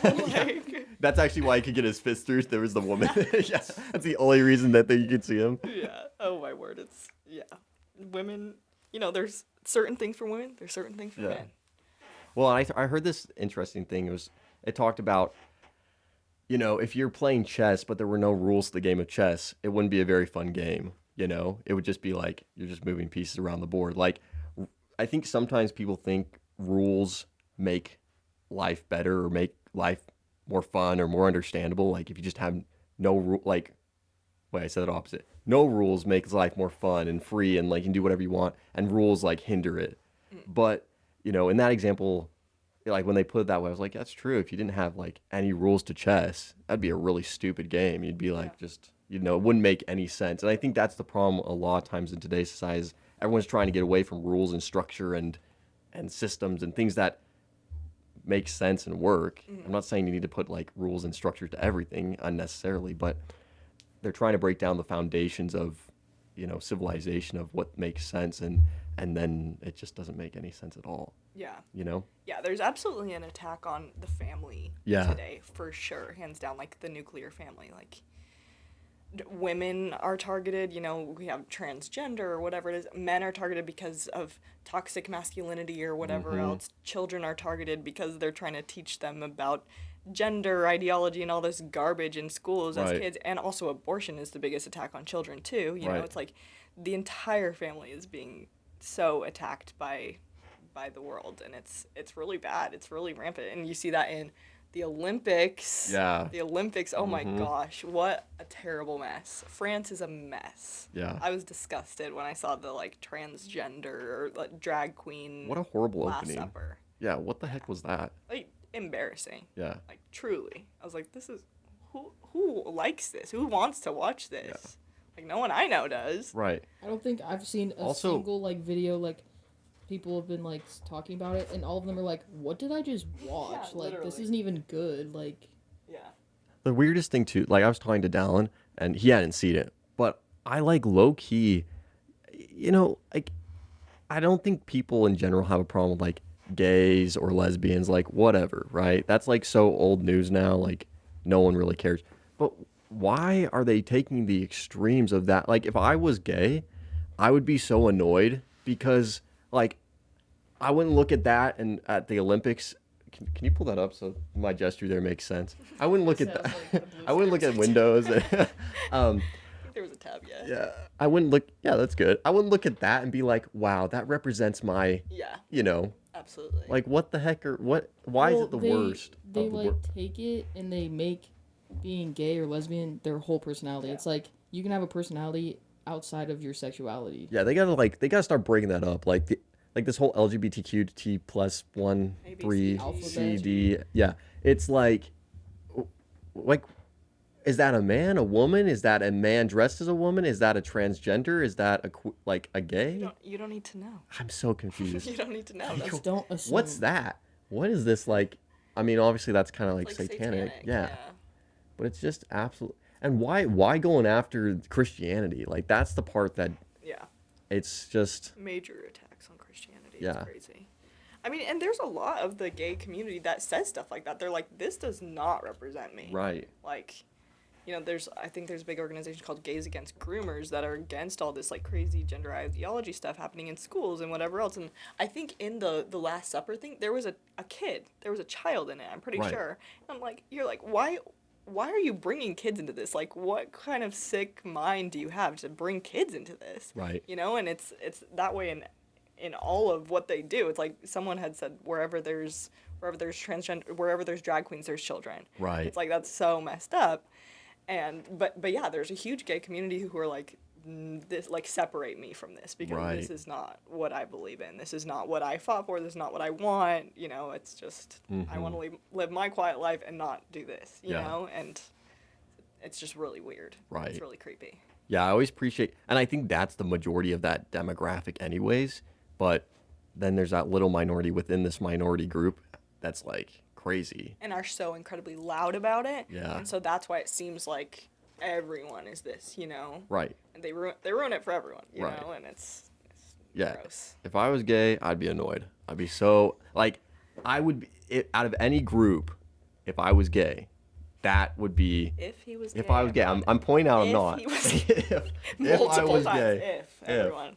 like, That's actually why he could get his fist through. There was the woman. Yeah, that's the only reason that you could see him. yeah. Oh my word, it's yeah. Women, you know, there's certain things for women. There's certain things for Yeah. men. Well, I heard this interesting thing. It talked about, you know, if you're playing chess but there were no rules to the game of chess, it wouldn't be a very fun game. You know, it would just be like you're just moving pieces around the board. Like, I think sometimes people think rules make life better or make life more fun or more understandable. Like if you just have no rule, like, wait, I said it opposite. No rules makes life more fun and free, and like you can do whatever you want, and rules like hinder it. But you know, in that example, like when they put it that way, I was like, that's true. If you didn't have like any rules to chess, that'd be a really stupid game. You'd be like, just, you know, it wouldn't make any sense. And I think that's the problem a lot of times in today's society is everyone's trying to get away from rules and structure and systems and things that make sense and work. I'm not saying you need to put like rules and structure to everything unnecessarily, but they're trying to break down the foundations of, you know, civilization of what makes sense, and then it just doesn't make any sense at all, Yeah. you know? Yeah, there's absolutely an attack on the family Yeah. today, for sure, hands down, like the nuclear family. Like, women are targeted, you know, we have transgender or whatever it is. Men are targeted because of toxic masculinity or whatever else. Children are targeted because they're trying to teach them about gender ideology and all this garbage in schools as Right. kids. And also abortion is the biggest attack on children too. You know, Right. it's like the entire family is being so attacked by the world, and it's really bad. It's really rampant, and you see that in the Olympics. Yeah. The Olympics. Oh my gosh, what a terrible mess. France is a mess. Yeah. I was disgusted when I saw the like transgender or like, drag queen. What a horrible Last opening. Supper. Yeah, what the heck was that? Like embarrassing. Yeah. Like truly, I was like, this is who likes this? Who wants to watch this? Like no one I know does. Right. I don't think I've seen a Also- single like video like people have been like talking about it, and all of them are like, "What did I just watch? Like this literally. isn't even good." Like, Yeah. The weirdest thing too, like I was talking to Dallin and he hadn't seen it, but I like low key, you know, like I don't think people in general have a problem with like gays or lesbians, like whatever, right? That's like so old news now, like no one really cares. But why are they taking the extremes of that? Like if I was gay, I would be so annoyed because like I wouldn't look at that and at the Olympics. Can you pull that up so my gesture there makes sense? I wouldn't look at Sounds that. like a blue I wouldn't look at screen. Windows. I think there was a tab, yeah. Yeah, I wouldn't look. Yeah, that's good. I wouldn't look at that and be like, "Wow, that represents my," Yeah, you know, absolutely. like what the heck or what? Why is well, it the they, worst? They of the like wor- take it and they make being gay or lesbian their whole personality. Yeah. It's like you can have a personality outside of your sexuality. Yeah, they gotta start breaking that up. Like this whole LGBTQ T plus 1 A, B, 3 C, C D. D. Yeah, it's like is that a man, a woman? Is that a man dressed as a woman? Is that a transgender? Is that like a gay? You don't need to know. I'm so confused. You don't need to know. That's Just don't assume. What's that? What is this like? I mean, obviously that's kind of like, like satanic. Yeah. Yeah. But it's just absolute. And why going after Christianity? Like that's the part that Yeah. it's just Major attacks on Christianity. Yeah. It's crazy. I mean, and there's a lot of the gay community that says stuff like that. They're like, this does not represent me. right. Like, you know, I think there's a big organization called Gays Against Groomers that are against all this like crazy gender ideology stuff happening in schools and whatever else. And I think in the Last Supper thing, there was a child in it. I'm pretty Right. sure. And I'm like, you're like, why are you bringing kids into this? Like, what kind of sick mind do you have to bring kids into this? Right. You know, and it's that way in in all of what they do. It's like someone had said, wherever there's transgender, wherever there's drag queens, there's children. Right. It's like, that's so messed up. And but yeah, there's a huge gay community who are like, this, like, separate me from this, because Right. this is not what I believe in. This is not what I fought for. This is not what I want. You know, it's just I want to live my quiet life and not do this. You Yeah. know, and it's just really weird. Right. It's really creepy. Yeah, I always appreciate, and I think that's the majority of that demographic anyways, but then there's that little minority within this minority group that's like crazy. And are so incredibly loud about it. Yeah. And so that's why it seems like everyone is this, you know. Right. And they ruin it for everyone, you Right. know, and it's Yeah. gross. If I was gay, I'd be annoyed. I'd be so, like, I would be, out of any group, if I was gay, that would be, If he was if gay, I was gay, I'm pointing out I'm If not. he was- if I multiple was times, gay, if everyone.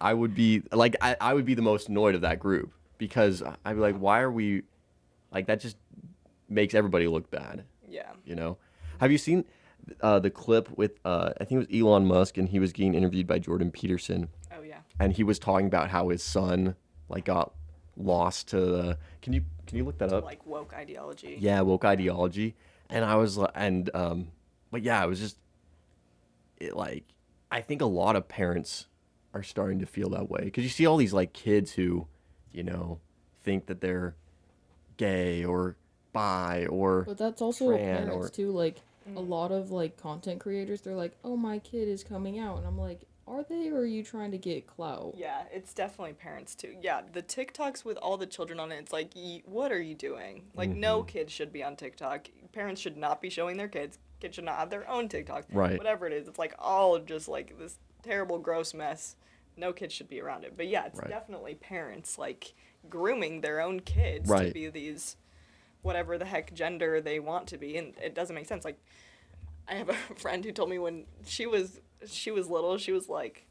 I would be, like, I would be the most annoyed of that group, because I'd be like, why are we, like, that just makes everybody look bad, Yeah. you know? Have you seen the clip with, I think it was Elon Musk, and he was getting interviewed by Jordan Peterson, Oh yeah. and he was talking about how his son, like, got lost to the, can you look that up? Like woke ideology. Yeah, woke ideology. And I was, but yeah, it was just, like, I think a lot of parents are starting to feel that way. Because you see all these, like, kids who, you know, think that they're gay or bi or But that's also Fran parents or- too. Like a lot of like content creators, they're like, "Oh, my kid is coming out," and I'm like, "Are they, or are you trying to get clout?" Yeah, it's definitely parents too. Yeah, the TikToks with all the children on it, it's like, what are you doing? Like, no Mm-hmm. kid should be on TikTok. Parents should not be showing their kids. Kids should not have their own TikTok. Right. Whatever it is, it's like all just like this terrible, gross mess. No kids should be around it. But yeah, it's Right. definitely parents like grooming their own kids to Right. be these, whatever the heck gender they want to be, and it doesn't make sense. Like, I have a friend who told me when she was little, she was like,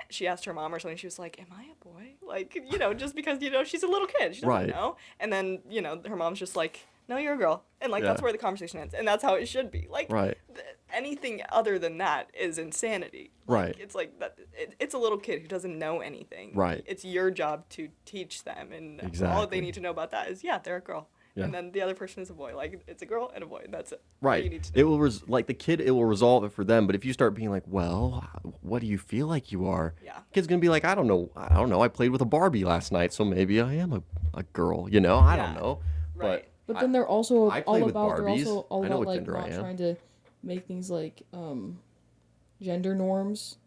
she asked her mom or something, she was like, am I a boy? Like, you know, just because, you know, she's a little kid, she doesn't Right. know. And then, you know, her mom's just like, no, you're a girl. And like, that's Yeah. where the conversation ends. And that's how it should be. Like, Right. Anything other than that is insanity. Like, Right. It's like, it's a little kid who doesn't know anything. Right. It's your job to teach them. And all Exactly. they need to know about that is, yeah, they're a girl. Yeah. And then the other person is a boy. Like, it's a girl and a boy. That's it. All Right. You need to It know. will like the kid. It will resolve it for them. But if you start being like, "Well, what do you feel like you are?" Yeah. Kid's gonna be like, "I don't know. I played with a Barbie last night, so maybe I am a girl. You know, I don't Yeah. know." Right. But then they're also I play all with about they're Barbies. also all I know about what like gender I not am. trying to make things like gender norms.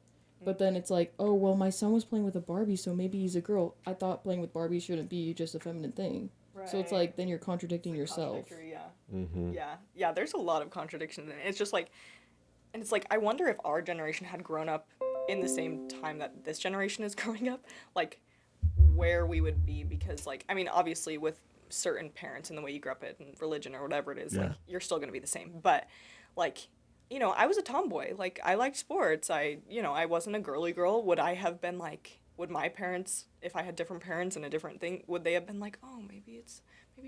But then it's like, oh well, my son was playing with a Barbie, so maybe he's a girl. I thought playing with Barbie shouldn't be just a feminine thing. So it's Right. like then you're contradicting yourself. Contradictory, yeah. Mm-hmm. Yeah, there's a lot of contradictions in it. It's just like, and it's like, I wonder if our generation had grown up in the same time that this generation is growing up, like, where we would be, because, like, I mean, obviously, with certain parents and the way you grew up in religion or whatever it is, Yeah. like, you're still going to be the same. But, like, you know, I was a tomboy. Like, I liked sports. I wasn't a girly girl. Would I have been, like, would my parents, if I had different parents and a different thing, would they have been like, oh, maybe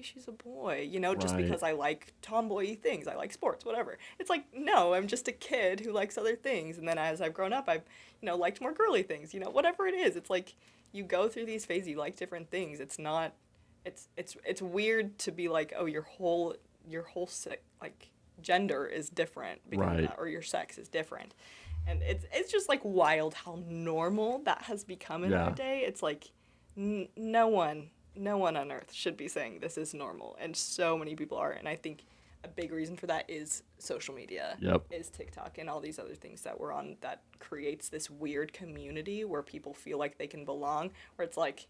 she's a boy, you know, just Right. because I like tomboy things, I like sports, whatever. It's like, no, I'm just a kid who likes other things. And then as I've grown up, I've, you know, liked more girly things, you know, whatever it is. It's like, you go through these phases, you like different things. It's not, it's weird to be like, oh, your whole like gender is different because of Right. that, or your sex is different. And it's just like wild how normal that has become in Yeah. our day. It's like no one on earth should be saying this is normal, and so many people are. And I think a big reason for that is social media. Yep. Is TikTok and all these other things that we're on that creates this weird community where people feel like they can belong, where it's like,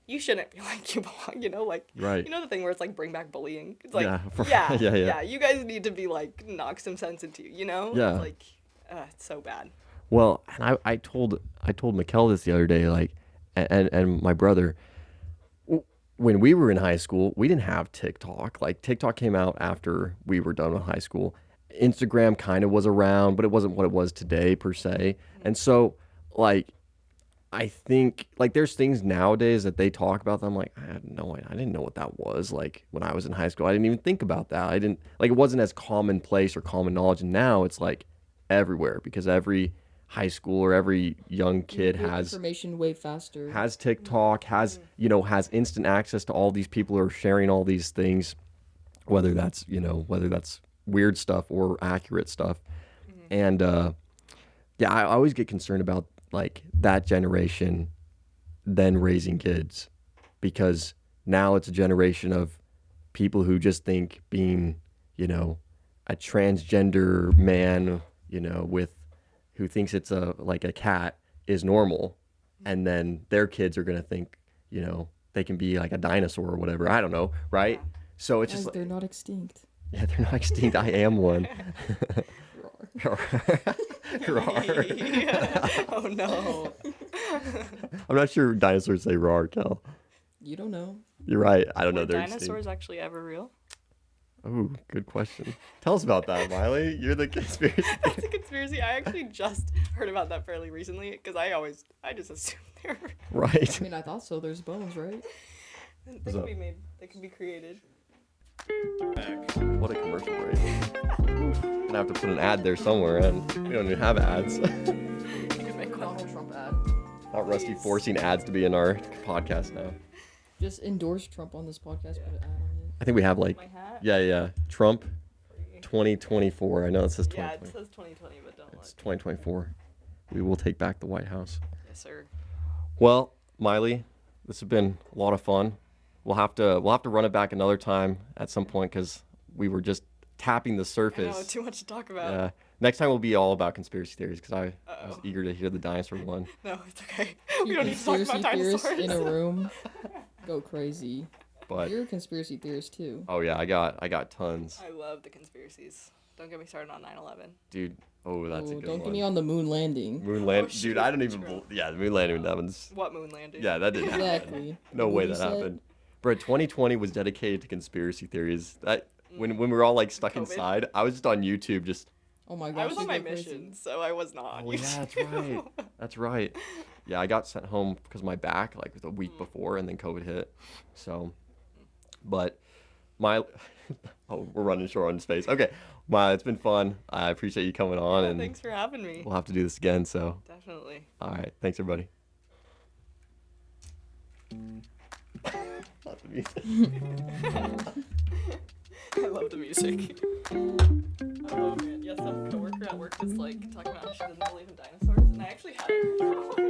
you shouldn't feel like you belong, you know, like, Right. you know, the thing where it's like, bring back bullying. It's like, Yeah, yeah, yeah, yeah. yeah, you guys need to be like, knock some sense into you, you know? Yeah. It's like, it's so bad. Well, and I told Mikkel this the other day, like, and my brother, when we were in high school, we didn't have TikTok. Like, TikTok came out after we were done with high school. Instagram kind of was around, but it wasn't what it was today per se. And so, like, I think, like, there's things nowadays that they talk about that I'm like, I didn't know what that was. Like, when I was in high school, I didn't even think about that. I didn't, like, it wasn't as commonplace or common knowledge. And now it's like everywhere, because every high school or every young kid Get has information way faster. TikTok, has has instant access to all these people who are sharing all these things, whether that's weird stuff or accurate stuff. And yeah, I always get concerned about like that generation then raising kids, because now it's a generation of people who just think being, a transgender man, with who thinks it's like a cat is normal, and then their kids are gonna think, they can be like a dinosaur or whatever. I don't know, right? Yeah. So it's As just like, they're not extinct. yeah, they're not extinct. I am one. Roar. Oh no. I'm not sure dinosaurs say roar, Kel. You don't know. You're right. I don't know. Were They're dinosaurs actually ever real? Oh, good question. Tell us about that, Mylie. You're the conspiracy. That's a conspiracy. I actually just heard about that fairly recently because I just assumed they were. Right. I mean, I thought so. There's bones, right? They What's can up? be made. They can be created. What a commercial break. Gonna have to put an ad there somewhere, and we don't even have ads. You can make one. Donald Trump ad. Not Rusty forcing ads to be in our podcast now. Just endorse Trump on this podcast. Put an ad on it. I think we have like, My hat. yeah, Trump Free. 2024. I know it says Yeah, 2020. it says 2020, but don't It's look. 2024. We will take back the White House. Yes, sir. Well, Mylie, this has been a lot of fun. We'll have to run it back another time at some point, because we were just tapping the I know, surface. too much to talk about. Yeah. Next time will be all about conspiracy theories, because I was Uh-oh. eager to hear the dinosaur one. No, it's okay. We You don't need to talk conspiracy about theorists dinosaurs. in a room. Go crazy. But You're a conspiracy theorist too. oh yeah, I got tons, I love the conspiracies. Don't get me started on 9/11. dude. Oh, that's a Ooh, good don't one. get me on the moon landing. Moon land, Oh, dude. shoot, I don't even. true. Yeah, the moon landing. That one's. What moon landing? Yeah, that didn't happen. Exactly. No The way movie that set. happened. Bro, 2020 was dedicated to conspiracy theories. That when we were all like stuck COVID. inside, I was just on YouTube just. Oh my gosh. I was on you my go crazy. mission, so I was not on Oh yeah, YouTube. that's right. That's right. Yeah, I got sent home because my back like was a week before, and then COVID hit. So, but my oh, we're running short on space. Okay, it's been fun. I appreciate you coming on, and Thanks for having me. we'll have to do this again. So, Definitely. all right, thanks everybody. Lots of music. I love the music. Oh man, yes, some coworker at work was like talking about how she doesn't believe in dinosaurs, and I actually had